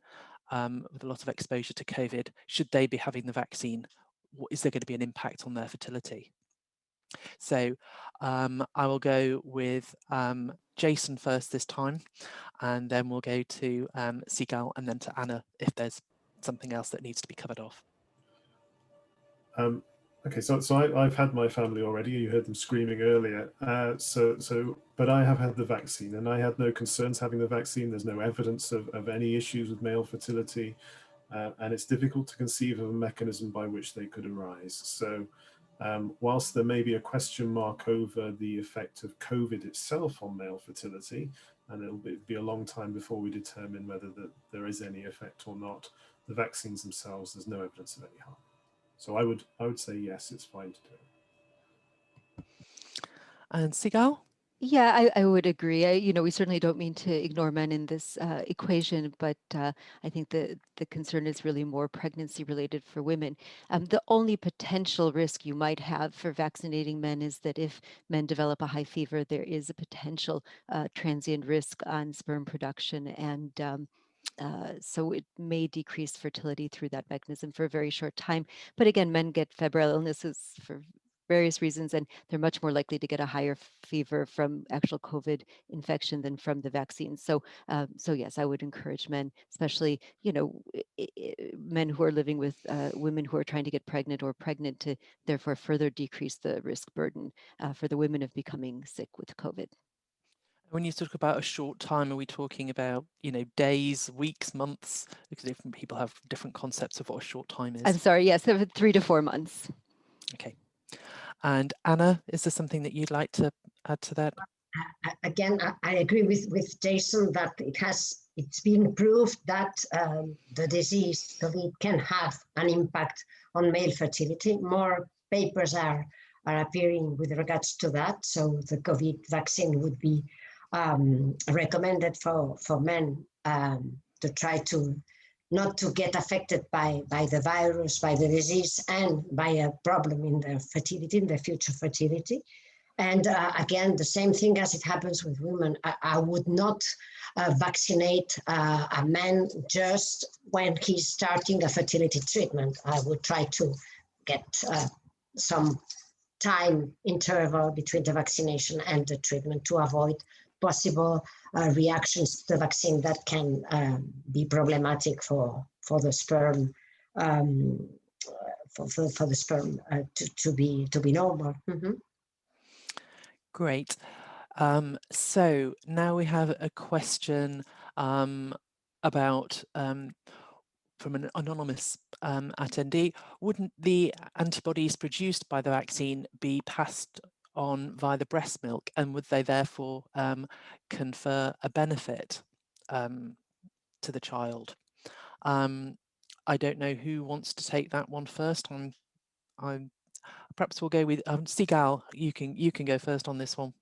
with a lot of exposure to COVID. Should they be having the vaccine? Is there going to be an impact on their fertility? So I will go with Jason first this time, and then we'll go to Sigal, and then to Anna if there's something else that needs to be covered off. Okay, so I've had my family already. You heard them screaming earlier. But I have had the vaccine, and I had no concerns having the vaccine. There's no evidence of any issues with male fertility, and it's difficult to conceive of a mechanism by which they could arise. So whilst there may be a question mark over the effect of COVID itself on male fertility, and it'll be a long time before we determine whether there is any effect or not, the vaccines themselves, there's no evidence of any harm. So I would say yes, it's fine to do. And Sigal? Yeah, I would agree. We certainly don't mean to ignore men in this equation, but I think the concern is really more pregnancy related for women. The only potential risk you might have for vaccinating men is that if men develop a high fever, there is a potential transient risk on sperm production, and so it may decrease fertility through that mechanism for a very short time. But again, men get febrile illnesses for various reasons, and they're much more likely to get a higher fever from actual COVID infection than from the vaccine. So, so yes, I would encourage men, especially men who are living with women who are trying to get pregnant or pregnant, to therefore further decrease the risk burden for the women of becoming sick with COVID. When you talk about a short time, are we talking about, days, weeks, months? Because different people have different concepts of what a short time is. I'm sorry, yes, 3 to 4 months. Okay. And Anna, is there something that you'd like to add to that? Again, I agree with Jason that it's been proved that the disease COVID can have an impact on male fertility. More papers are appearing with regards to that. So the COVID vaccine would be recommended for men to try to not to get affected by the virus, by the disease, and by a problem in their fertility, in their future fertility. And again, the same thing as it happens with women. I would not vaccinate a man just when he's starting a fertility treatment. I would try to get some time interval between the vaccination and the treatment to avoid possible reactions to the vaccine that can be problematic for the sperm, for the sperm to be normal. Mm-hmm. Great. So now we have a question about from an anonymous attendee. Wouldn't the antibodies produced by the vaccine be passed on via the breast milk, and would they therefore confer a benefit to the child? I don't know who wants to take that one first. I'm perhaps we'll go with Sigal. You can go first on this one.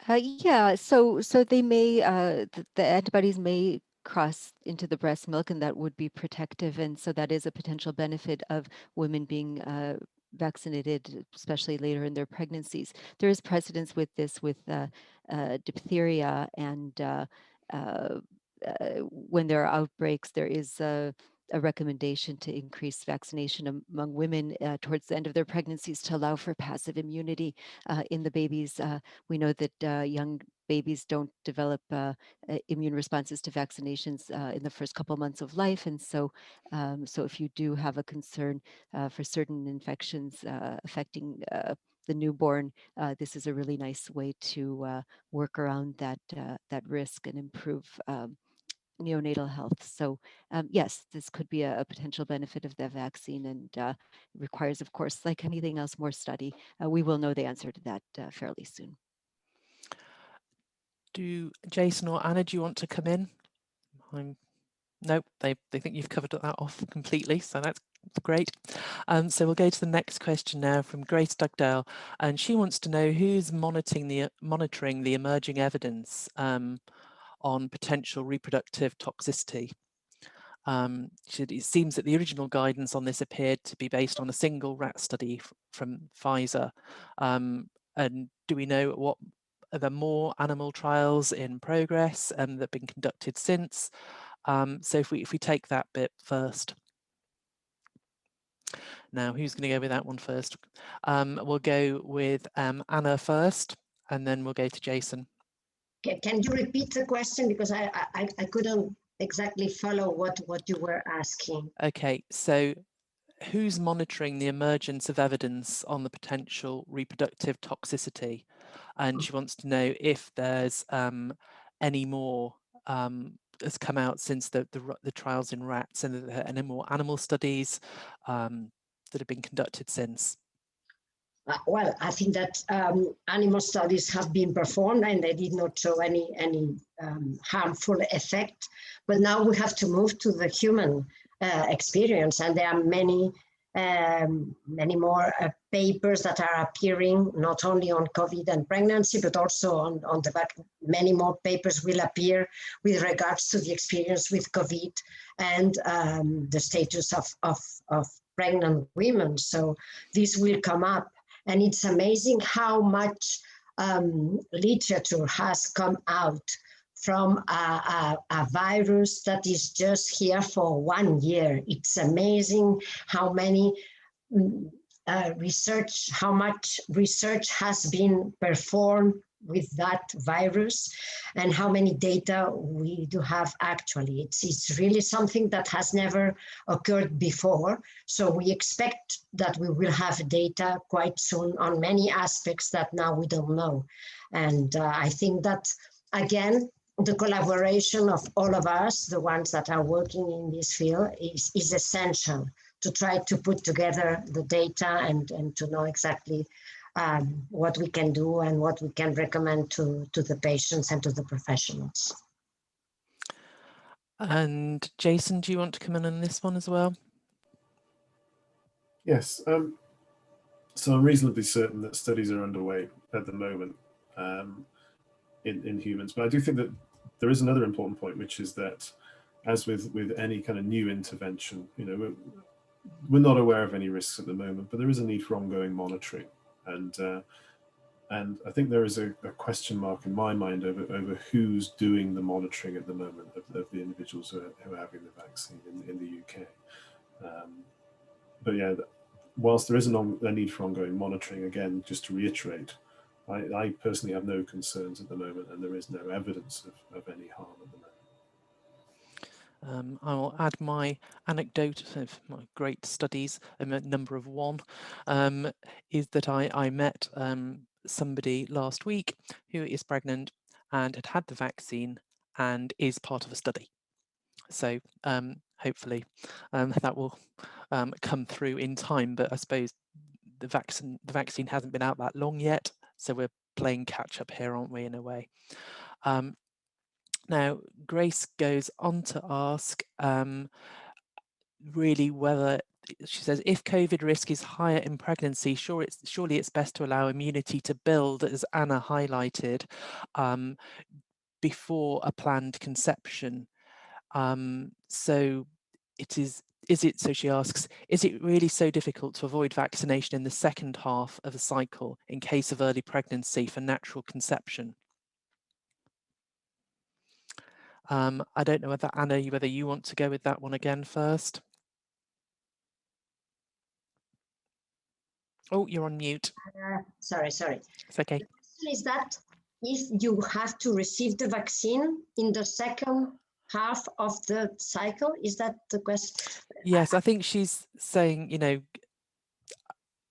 Yeah, so they may the antibodies may cross into the breast milk, and that would be protective, and so that is a potential benefit of women being vaccinated, especially later in their pregnancies. There is precedence with this with diphtheria, and when there are outbreaks, there is a recommendation to increase vaccination among women towards the end of their pregnancies to allow for passive immunity in the babies. We know that young babies don't develop immune responses to vaccinations in the first couple months of life. And so, so if you do have a concern for certain infections affecting the newborn, this is a really nice way to work around that that risk and improve neonatal health. So yes, this could be a potential benefit of the vaccine, and requires, of course, like anything else, more study. We will know the answer to that fairly soon. Do Jason or Anna, do you want to come in? Nope, they think you've covered that off completely, so that's great. So we'll go to the next question now from Grace Dugdale, and she wants to know who's monitoring the emerging evidence on potential reproductive toxicity. It seems that the original guidance on this appeared to be based on a single rat study from Veiga. And do we know what are there more animal trials in progress that have been conducted since? So if we take that bit first. Now, who's going to go with that one first? We'll go with Anna first, and then we'll go to Jason. Can you repeat the question, because I couldn't exactly follow what you were asking. Okay, so who's monitoring the emergence of evidence on the potential reproductive toxicity? And she wants to know if there's any more has come out since the trials in rats, and are there any more animal studies that have been conducted since? Well, I think that animal studies have been performed and they did not show any harmful effect. But now we have to move to the human experience, and there are many more papers that are appearing, not only on COVID and pregnancy, but also on the back. Many more papers will appear with regards to the experience with COVID and the status of pregnant women. So this will come up. And it's amazing how much literature has come out from a virus that is just here for 1 year. It's amazing how many how much research has been performed with that virus, and how many data we do have actually. It's really something that has never occurred before. So we expect that we will have data quite soon on many aspects that now we don't know. And I think that, again, the collaboration of all of us, the ones that are working in this field, is essential to try to put together the data and to know exactly what we can do and what we can recommend to the patients and to the professionals. And Jason, do you want to come in on this one as well? Yes. So I'm reasonably certain that studies are underway at the moment in humans, but I do think that there is another important point, which is that, as with any kind of new intervention, we're not aware of any risks at the moment, but there is a need for ongoing monitoring. And I think there is a question mark in my mind over who's doing the monitoring at the moment of the individuals who are having the vaccine in the UK. But yeah, whilst there is a need for ongoing monitoring, again, just to reiterate, I personally have no concerns at the moment, and there is no evidence of any harm at the moment. I will add my anecdote of my great studies, number of one, is that I met somebody last week who is pregnant and had the vaccine and is part of a study. So hopefully that will come through in time, but I suppose the vaccine hasn't been out that long yet, so we're playing catch up here, aren't we, in a way. Now, Grace goes on to ask really whether, she says, if COVID risk is higher in pregnancy, surely it's best to allow immunity to build, as Anna highlighted, before a planned conception. So she asks, is it really so difficult to avoid vaccination in the second half of a cycle in case of early pregnancy for natural conception? I don't know whether, Anna, whether you want to go with that one again first. Oh, you're on mute. Sorry. It's okay. The question is that if you have to receive the vaccine in the second half of the cycle? Is that the question? Yes, I think she's saying,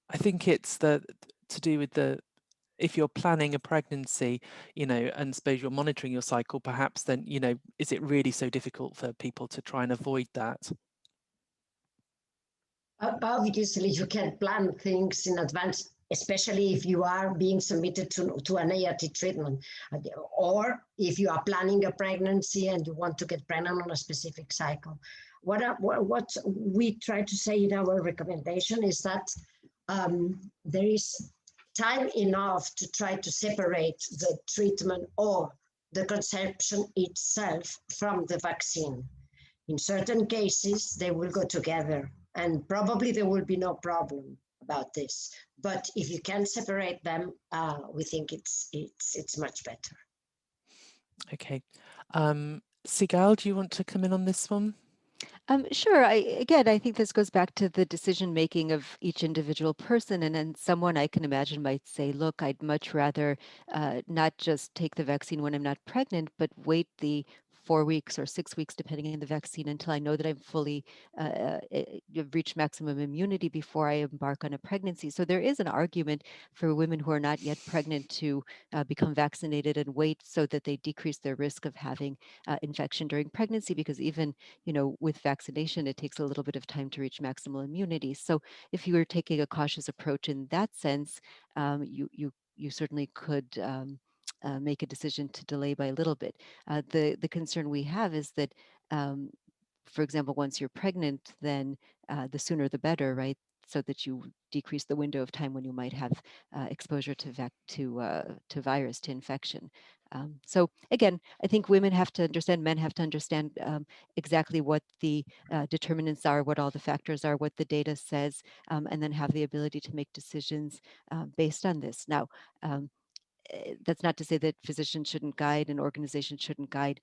I think it's to do with if you're planning a pregnancy, and suppose you're monitoring your cycle, perhaps then, is it really so difficult for people to try and avoid that? Obviously, you can plan things in advance, especially if you are being submitted to an ART treatment, or if you are planning a pregnancy and you want to get pregnant on a specific cycle. What we try to say in our recommendation is that there is time enough to try to separate the treatment or the conception itself from the vaccine. In certain cases, they will go together, and probably there will be no problem about this. But if you can separate them, we think it's much better. Okay. Sigal, do you want to come in on this one? Sure. I think this goes back to the decision making of each individual person. And then someone I can imagine might say, look, I'd much rather not just take the vaccine when I'm not pregnant, but wait the 4 weeks or 6 weeks, depending on the vaccine, until I know that I'm fully reached maximum immunity before I embark on a pregnancy. So there is an argument for women who are not yet pregnant to become vaccinated and wait so that they decrease their risk of having infection during pregnancy, because even with vaccination, it takes a little bit of time to reach maximal immunity. So if you were taking a cautious approach in that sense, you certainly could make a decision to delay by a little bit. The concern we have is that, for example, once you're pregnant, then the sooner the better, right? So that you decrease the window of time when you might have exposure to virus, to infection. So again, I think women have to understand, men have to understand exactly what the determinants are, what all the factors are, what the data says, and then have the ability to make decisions based on this. Now, that's not to say that physicians shouldn't guide and organizations shouldn't guide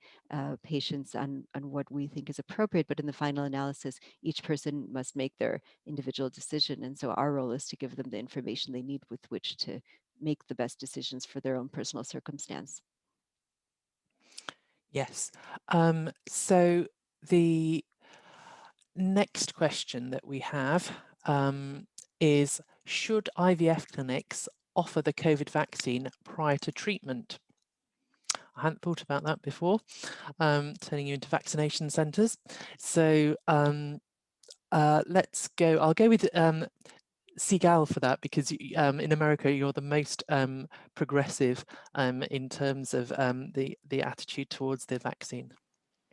patients on what we think is appropriate, but in the final analysis, each person must make their individual decision. And so our role is to give them the information they need with which to make the best decisions for their own personal circumstance. Yes. So the next question that we have is, should IVF clinics offer the COVID vaccine prior to treatment? I hadn't thought about that before, turning you into vaccination centres. So let's go. I'll go with Sigal for that, because in America you're the most progressive in terms of the attitude towards the vaccine.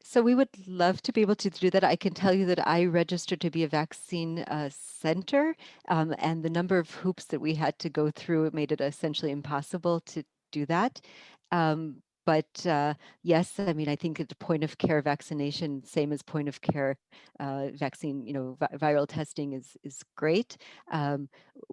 So we would love to be able to do that. I can tell you that I registered to be a vaccine center, and the number of hoops that we had to go through, it made it essentially impossible to do that. But yes, I mean, I think at the point of care vaccination, same as point of care vaccine, viral testing is great.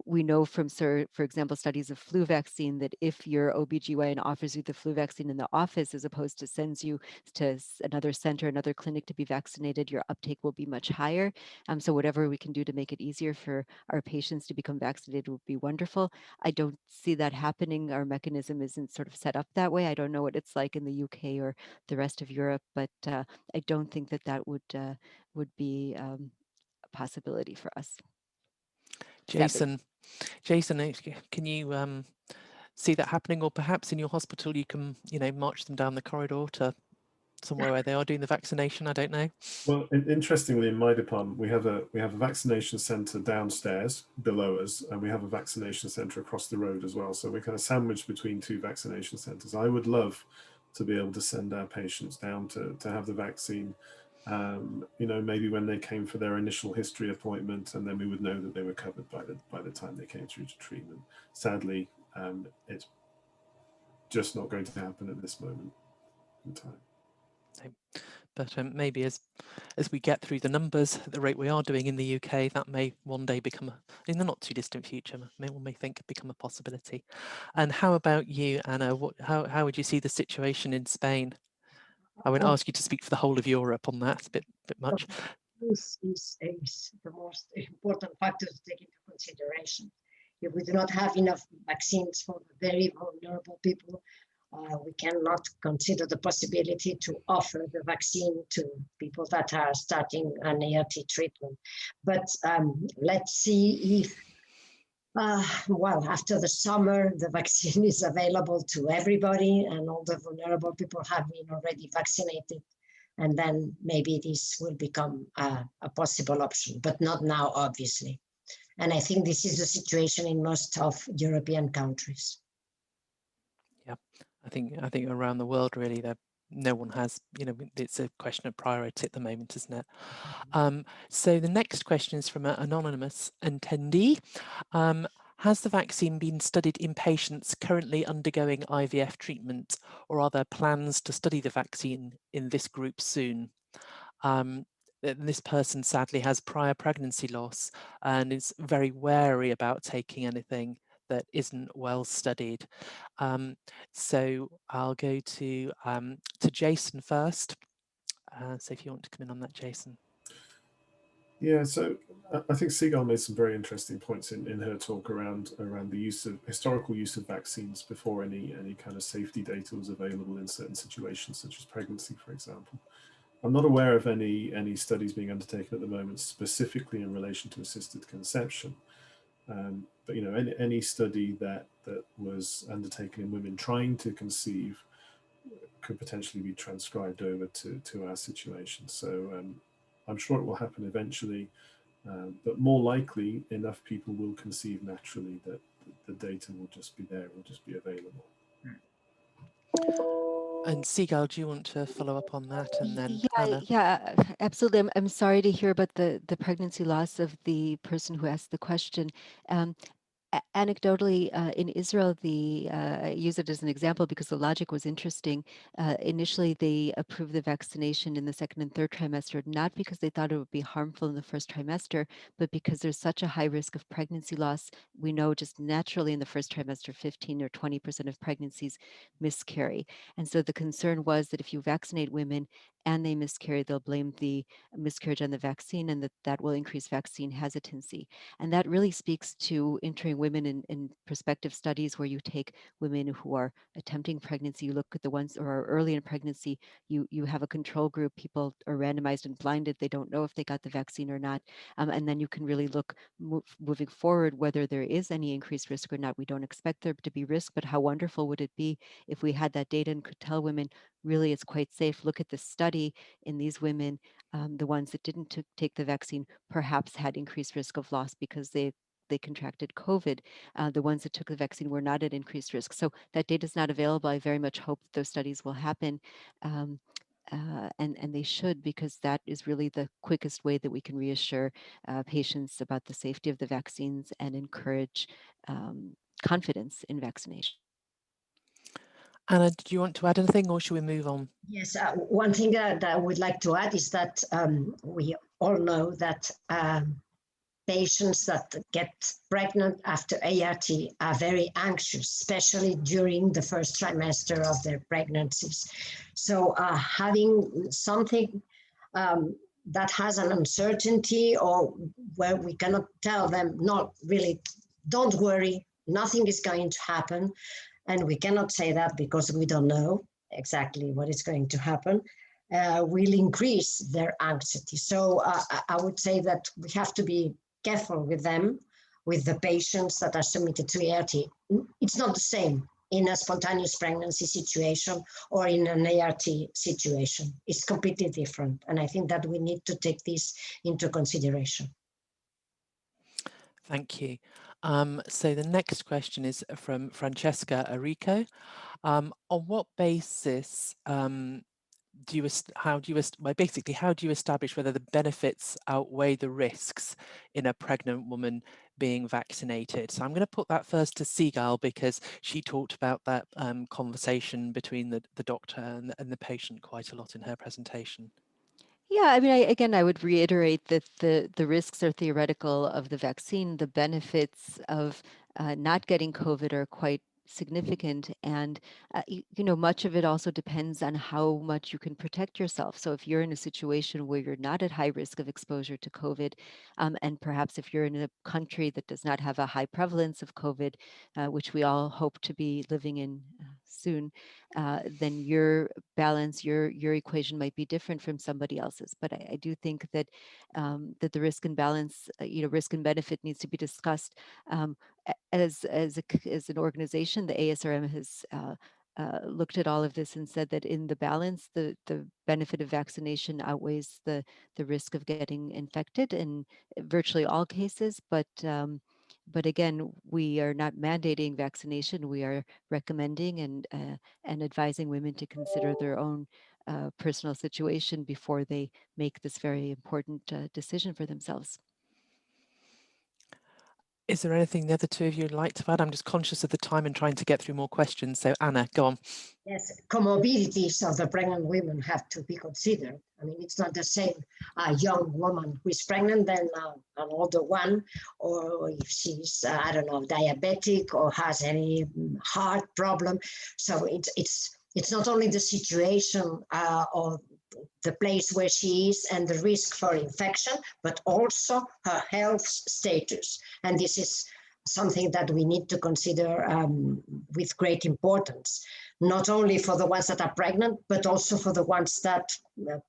We know from, for example, studies of flu vaccine, that if your OBGYN offers you the flu vaccine in the office as opposed to sends you to another center, another clinic to be vaccinated, your uptake will be much higher. So whatever we can do to make it easier for our patients to become vaccinated would be wonderful. I don't see that happening. Our mechanism isn't sort of set up that way. I don't know what it's like in the UK or the rest of Europe, but I don't think that would be a possibility for us. Jason, can you see that happening, or perhaps in your hospital you can, march them down the corridor to somewhere where they are doing the vaccination? I don't know. Well, interestingly, in my department, we have a vaccination centre downstairs below us, and we have a vaccination centre across the road as well. So we're kind of sandwiched between two vaccination centres. I would love to be able to send our patients down to have the vaccine. Maybe when they came for their initial history appointment, and then we would know that they were covered by the time they came through to treatment. Sadly, it's just not going to happen at this moment in time. But maybe as we get through the numbers at the rate we are doing in the UK, that may one day become, in the not too distant future, one may think become a possibility. And how about you, Anna? How would you see the situation in Spain? I won't ask you to speak for the whole of Europe on that. It's a bit much. This is the most important factor to take into consideration. If we do not have enough vaccines for the very vulnerable people, We cannot consider the possibility to offer the vaccine to people that are starting an ART treatment. But let's see if, well, after the summer, the vaccine is available to everybody and all the vulnerable people have been already vaccinated. And then maybe this will become a possible option, but not now, obviously. And I think this is the situation in most of European countries. Yeah, I think around the world really that no one has, it's a question of priority at the moment, isn't it? So the next question is from an anonymous attendee. Has the vaccine been studied in patients currently undergoing IVF treatment, or are there plans to study the vaccine in this group soon? This person sadly has prior pregnancy loss and is very wary about taking anything that isn't well studied. So I'll go to Jason first. So if you want to come in on that, Jason. Yeah, so I think Sigal made some very interesting points in her talk around the historical use of vaccines before any kind of safety data was available in certain situations, such as pregnancy, for example. I'm not aware of any studies being undertaken at the moment specifically in relation to assisted conception. But any study that was undertaken in women trying to conceive could potentially be transcribed over to our situation. So I'm sure it will happen eventually, but more likely enough people will conceive naturally that the data will just be there, will just be available. And Sigal, do you want to follow up on that? And then Anna? Yeah, absolutely. I'm sorry to hear about the pregnancy loss of the person who asked the question. Anecdotally, in Israel, I use it as an example because the logic was interesting. Initially, they approved the vaccination in the second and third trimester, not because they thought it would be harmful in the first trimester, but because there's such a high risk of pregnancy loss. We know just naturally in the first trimester, 15 or 20% of pregnancies miscarry. And so the concern was that if you vaccinate women and they miscarry, they'll blame the miscarriage on the vaccine and that will increase vaccine hesitancy. And that really speaks to entering women in prospective studies where you take women who are attempting pregnancy, you look at the ones who are early in pregnancy, you have a control group, people are randomized and blinded, they don't know if they got the vaccine or not. And then you can really look moving forward whether there is any increased risk or not. We don't expect there to be risk, but how wonderful would it be if we had that data and could tell women, really it's quite safe. Look at this study in these women, the ones that didn't take the vaccine perhaps had increased risk of loss because they contracted COVID. The ones that took the vaccine were not at increased risk. So that data is not available. I very much hope that those studies will happen. And they should, because that is really the quickest way that we can reassure patients about the safety of the vaccines and encourage confidence in vaccination. Anna, do you want to add anything or should we move on? Yes, one thing that I would like to add is that we all know that patients that get pregnant after ART are very anxious, especially during the first trimester of their pregnancies. So having something that has an uncertainty or where we cannot tell them, not really, don't worry, nothing is going to happen. And we cannot say that because we don't know exactly what is going to happen, will increase their anxiety. So I would say that we have to be careful with them, with the patients that are submitted to ART. It's not the same in a spontaneous pregnancy situation or in an ART situation. It's completely different. And I think that we need to take this into consideration. Thank you. So the next question is from Francesca Arico. On what basis how do you establish whether the benefits outweigh the risks in a pregnant woman being vaccinated? So I'm going to put that first to Sigal because she talked about that conversation between the doctor and the patient quite a lot in her presentation. Yeah, I mean, I would reiterate that the risks are theoretical of the vaccine. The benefits of not getting COVID are quite significant, and much of it also depends on how much you can protect yourself. So if you're in a situation where you're not at high risk of exposure to COVID, and perhaps if you're in a country that does not have a high prevalence of COVID, which we all hope to be living in soon, then your balance, your equation might be different from somebody else's. But I do think that that the risk and balance, risk and benefit needs to be discussed. As an organization, the ASRM has looked at all of this and said that in the balance, the benefit of vaccination outweighs the risk of getting infected in virtually all cases. But again, we are not mandating vaccination. We are recommending and advising women to consider their own personal situation before they make this very important decision for themselves. Is there anything the other two of you would like to add? I'm just conscious of the time and trying to get through more questions. So Anna, go on. Yes, comorbidities of the pregnant women have to be considered. I mean, it's not the same young woman who is pregnant than an older one, or if she's, I don't know, diabetic or has any heart problem. So it's not only the situation or the place where she is and the risk for infection, but also her health status. And this is something that we need to consider with great importance, not only for the ones that are pregnant, but also for the ones that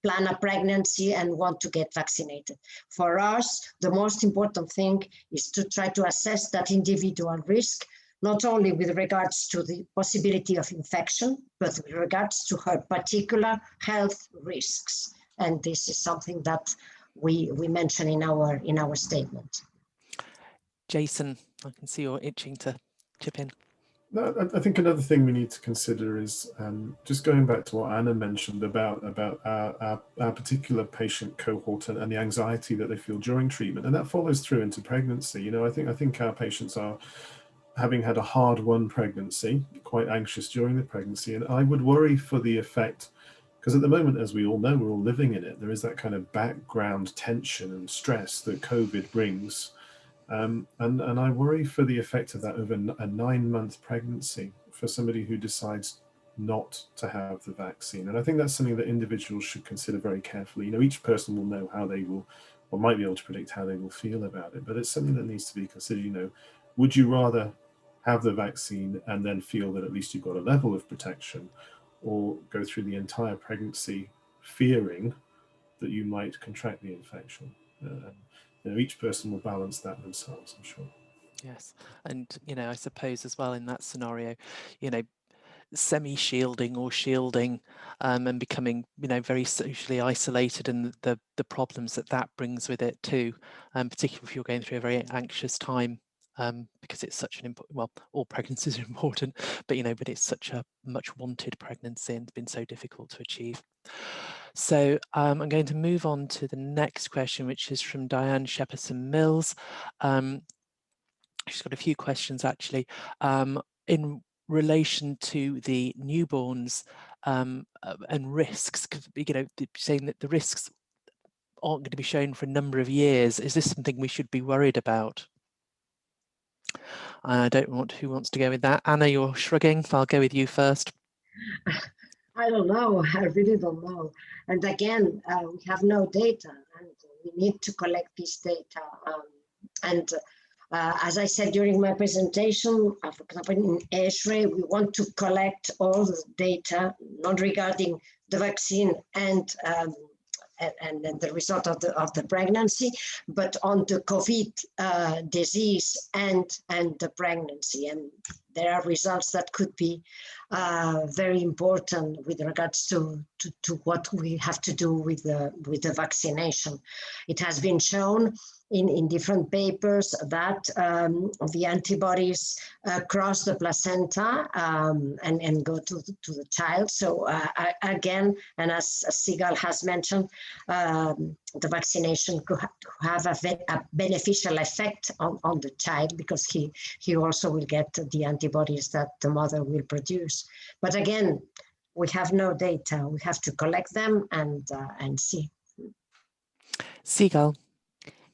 plan a pregnancy and want to get vaccinated. For us, the most important thing is to try to assess that individual risk, not only with regards to the possibility of infection, but with regards to her particular health risks. And this is something that we mention in our statement. Jason, I can see you're itching to chip in. No, I think another thing we need to consider is just going back to what Anna mentioned about our particular patient cohort and the anxiety that they feel during treatment, and that follows through into pregnancy. You know, I think our patients are, having had a hard-won pregnancy, quite anxious during the pregnancy, and I would worry for the effect, because at the moment, as we all know, we're all living in it. There is that kind of background tension and stress that COVID brings. And I worry for the effect of that over a 9-month pregnancy for somebody who decides not to have the vaccine. And I think that's something that individuals should consider very carefully. You know, each person will know how they will, or might be able to predict how they will feel about it, but it's something that needs to be considered. You know, would you rather have the vaccine and then feel that at least you've got a level of protection, or go through the entire pregnancy fearing that you might contract the infection? You know, each person will balance that themselves, I'm sure. Yes, and I suppose as well in that scenario, semi-shielding or shielding and becoming very socially isolated, and the problems that brings with it too, particularly if you're going through a very anxious time, because it's such an important, well, all pregnancies are important, but but it's such a much wanted pregnancy and been so difficult to achieve. So I'm going to move on to the next question, which is from Diane Shepperson-Mills. She's got a few questions actually in relation to the newborns and risks, saying that the risks aren't going to be shown for a number of years. Is this something we should be worried about? I don't want, who wants to go with that? Anna, you're shrugging, so I'll go with you first. I don't know. I really don't know. And again, we have no data, and we need to collect this data. As I said during my presentation, for example, in ESHRE, we want to collect all the data, not regarding the vaccine and the result of the pregnancy, but on the COVID disease and the pregnancy. And there are results that could be very important with regards to what we have to do with the vaccination. It has been shown in different papers that the antibodies cross the placenta and go to the child. So again, and as Sigal has mentioned, the vaccination could have a beneficial effect on the child, because he also will get the antibodies that the mother will produce. But again, we have no data. We have to collect them and see. Sigal.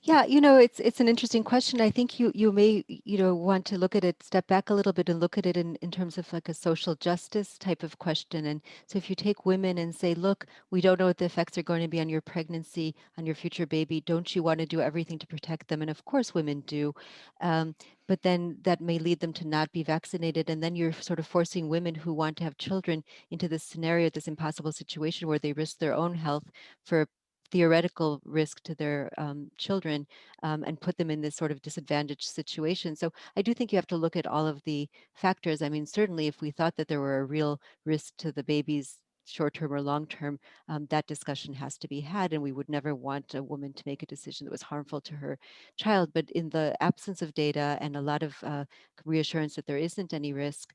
Yeah, it's an interesting question. I think you may, want to look at it, step back a little bit and look at it in terms of like a social justice type of question. And so if you take women and say, look, we don't know what the effects are going to be on your pregnancy, on your future baby, don't you want to do everything to protect them? And of course women do. But then that may lead them to not be vaccinated. And then you're sort of forcing women who want to have children into this scenario, this impossible situation where they risk their own health for theoretical risk to their children, and put them in this sort of disadvantaged situation. So I do think you have to look at all of the factors. I mean, certainly if we thought that there were a real risk to the baby's short-term or long-term, that discussion has to be had, and we would never want a woman to make a decision that was harmful to her child. But in the absence of data and a lot of reassurance that there isn't any risk,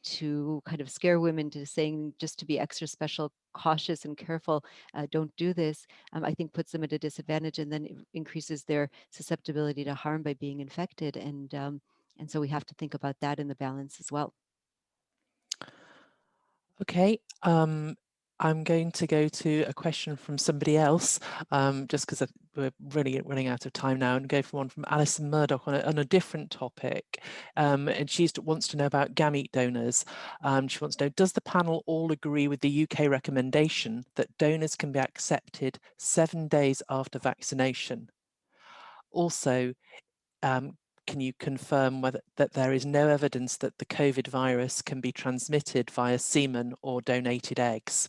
to kind of scare women to saying just to be extra special, cautious and careful, don't do this, I think puts them at a disadvantage, and then increases their susceptibility to harm by being infected. And so we have to think about that in the balance as well. Okay, I'm going to go to a question from somebody else, just because we're really running out of time now, and go for one from Alison Murdoch on a different topic. And she wants to know about gamete donors. She wants to know, does the panel all agree with the UK recommendation that donors can be accepted 7 days after vaccination? Also, can you confirm that there is no evidence that the COVID virus can be transmitted via semen or donated eggs?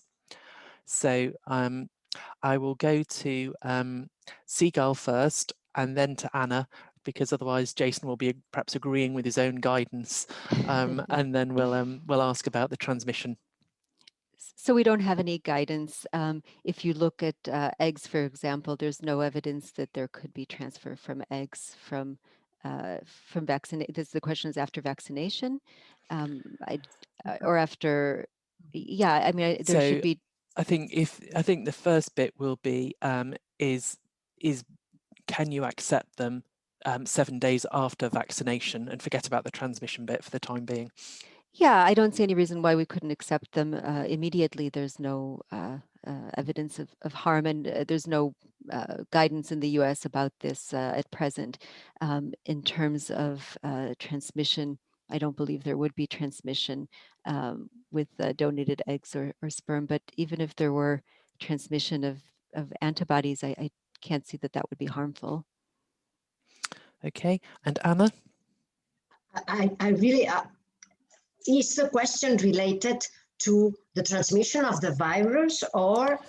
So I will go to Sigal first and then to Anna, because otherwise Jason will be perhaps agreeing with his own guidance, and then we'll ask about the transmission. So we don't have any guidance. If you look at eggs, for example, there's no evidence that there could be transfer from eggs from vaccination. The question is after vaccination, or after. Yeah, I mean, there should be. I think the first bit will be is can you accept them 7 days after vaccination, and forget about the transmission bit for the time being. Yeah, I don't see any reason why we couldn't accept them immediately. There's no evidence of harm, and there's no guidance in the US about this at present. In terms of transmission, I don't believe there would be transmission with donated eggs or sperm, but even if there were transmission of antibodies, I can't see that would be harmful. Okay, and Anna? I really, is the question related to the transmission of the virus or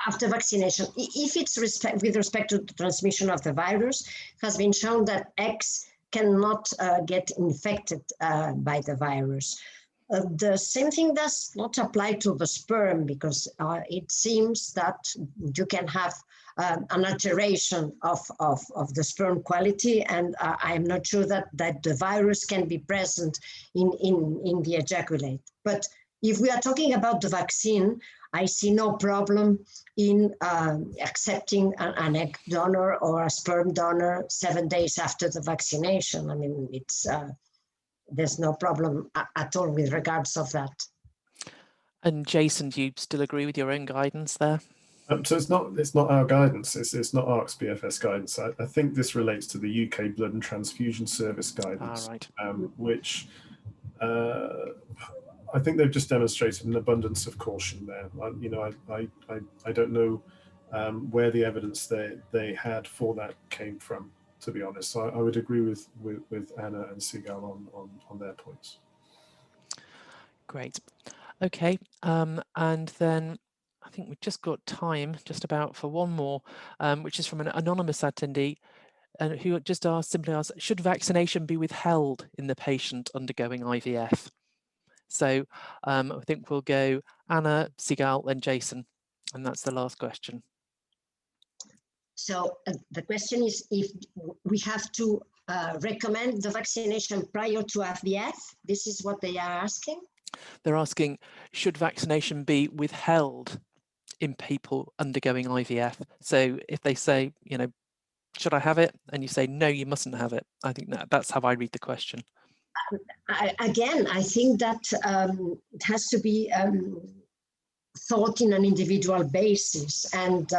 after vaccination? If it's with respect to the transmission of the virus, it has been shown that eggs cannot get infected by the virus. The same thing does not apply to the sperm, because it seems that you can have an alteration of the sperm quality, and I'm not sure that the virus can be present in the ejaculate. But if we are talking about the vaccine, I see no problem in accepting an egg donor or a sperm donor 7 days after the vaccination. I mean, it's there's no problem at all with regards of that. And Jason, do you still agree with your own guidance there? So it's not our guidance. It's not ARC's BFS guidance. I think this relates to the UK Blood and Transfusion Service guidance, right. Which I think they've just demonstrated an abundance of caution there. I don't know where the evidence they had for that came from, to be honest. So I would agree with Anna and Sigal on their points. Great. Okay, and then I think we've just got time just about for one more, which is from an anonymous attendee, who just simply asked, should vaccination be withheld in the patient undergoing IVF? So I think we'll go Anna, Sigal, then Jason, and that's the last question. So the question is if we have to recommend the vaccination prior to IVF. This is what they are asking? They're asking, should vaccination be withheld in people undergoing IVF? So if they say, should I have it? And you say, no, you mustn't have it. I think that's how I read the question. I think that it has to be thought in an individual basis. And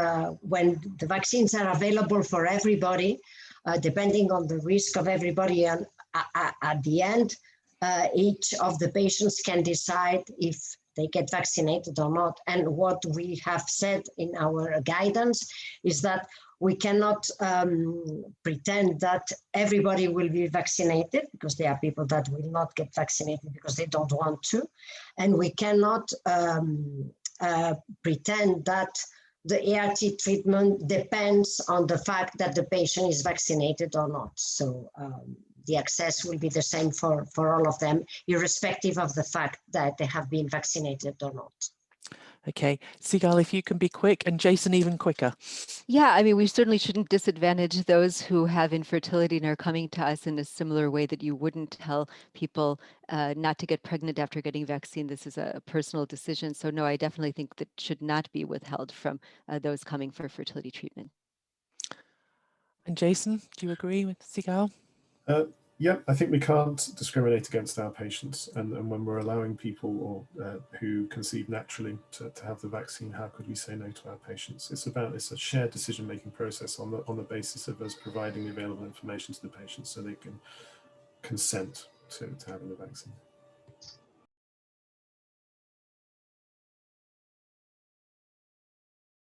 when the vaccines are available for everybody, depending on the risk of everybody, and at the end, each of the patients can decide if they get vaccinated or not. And what we have said in our guidance is that we cannot pretend that everybody will be vaccinated, because there are people that will not get vaccinated because they don't want to. And we cannot pretend that the ART treatment depends on the fact that the patient is vaccinated or not. So the access will be the same for all of them, irrespective of the fact that they have been vaccinated or not. Okay, Sigal, if you can be quick, and Jason even quicker. Yeah, I mean, we certainly shouldn't disadvantage those who have infertility and are coming to us in a similar way that you wouldn't tell people not to get pregnant after getting vaccine. This is a personal decision. So no, I definitely think that should not be withheld from those coming for fertility treatment. And Jason, do you agree with Sigal? Yeah, I think we can't discriminate against our patients, and when we're allowing people who conceive naturally to have the vaccine, how could we say no to our patients? It's a shared decision-making process on the basis of us providing available information to the patients so they can consent to having the vaccine.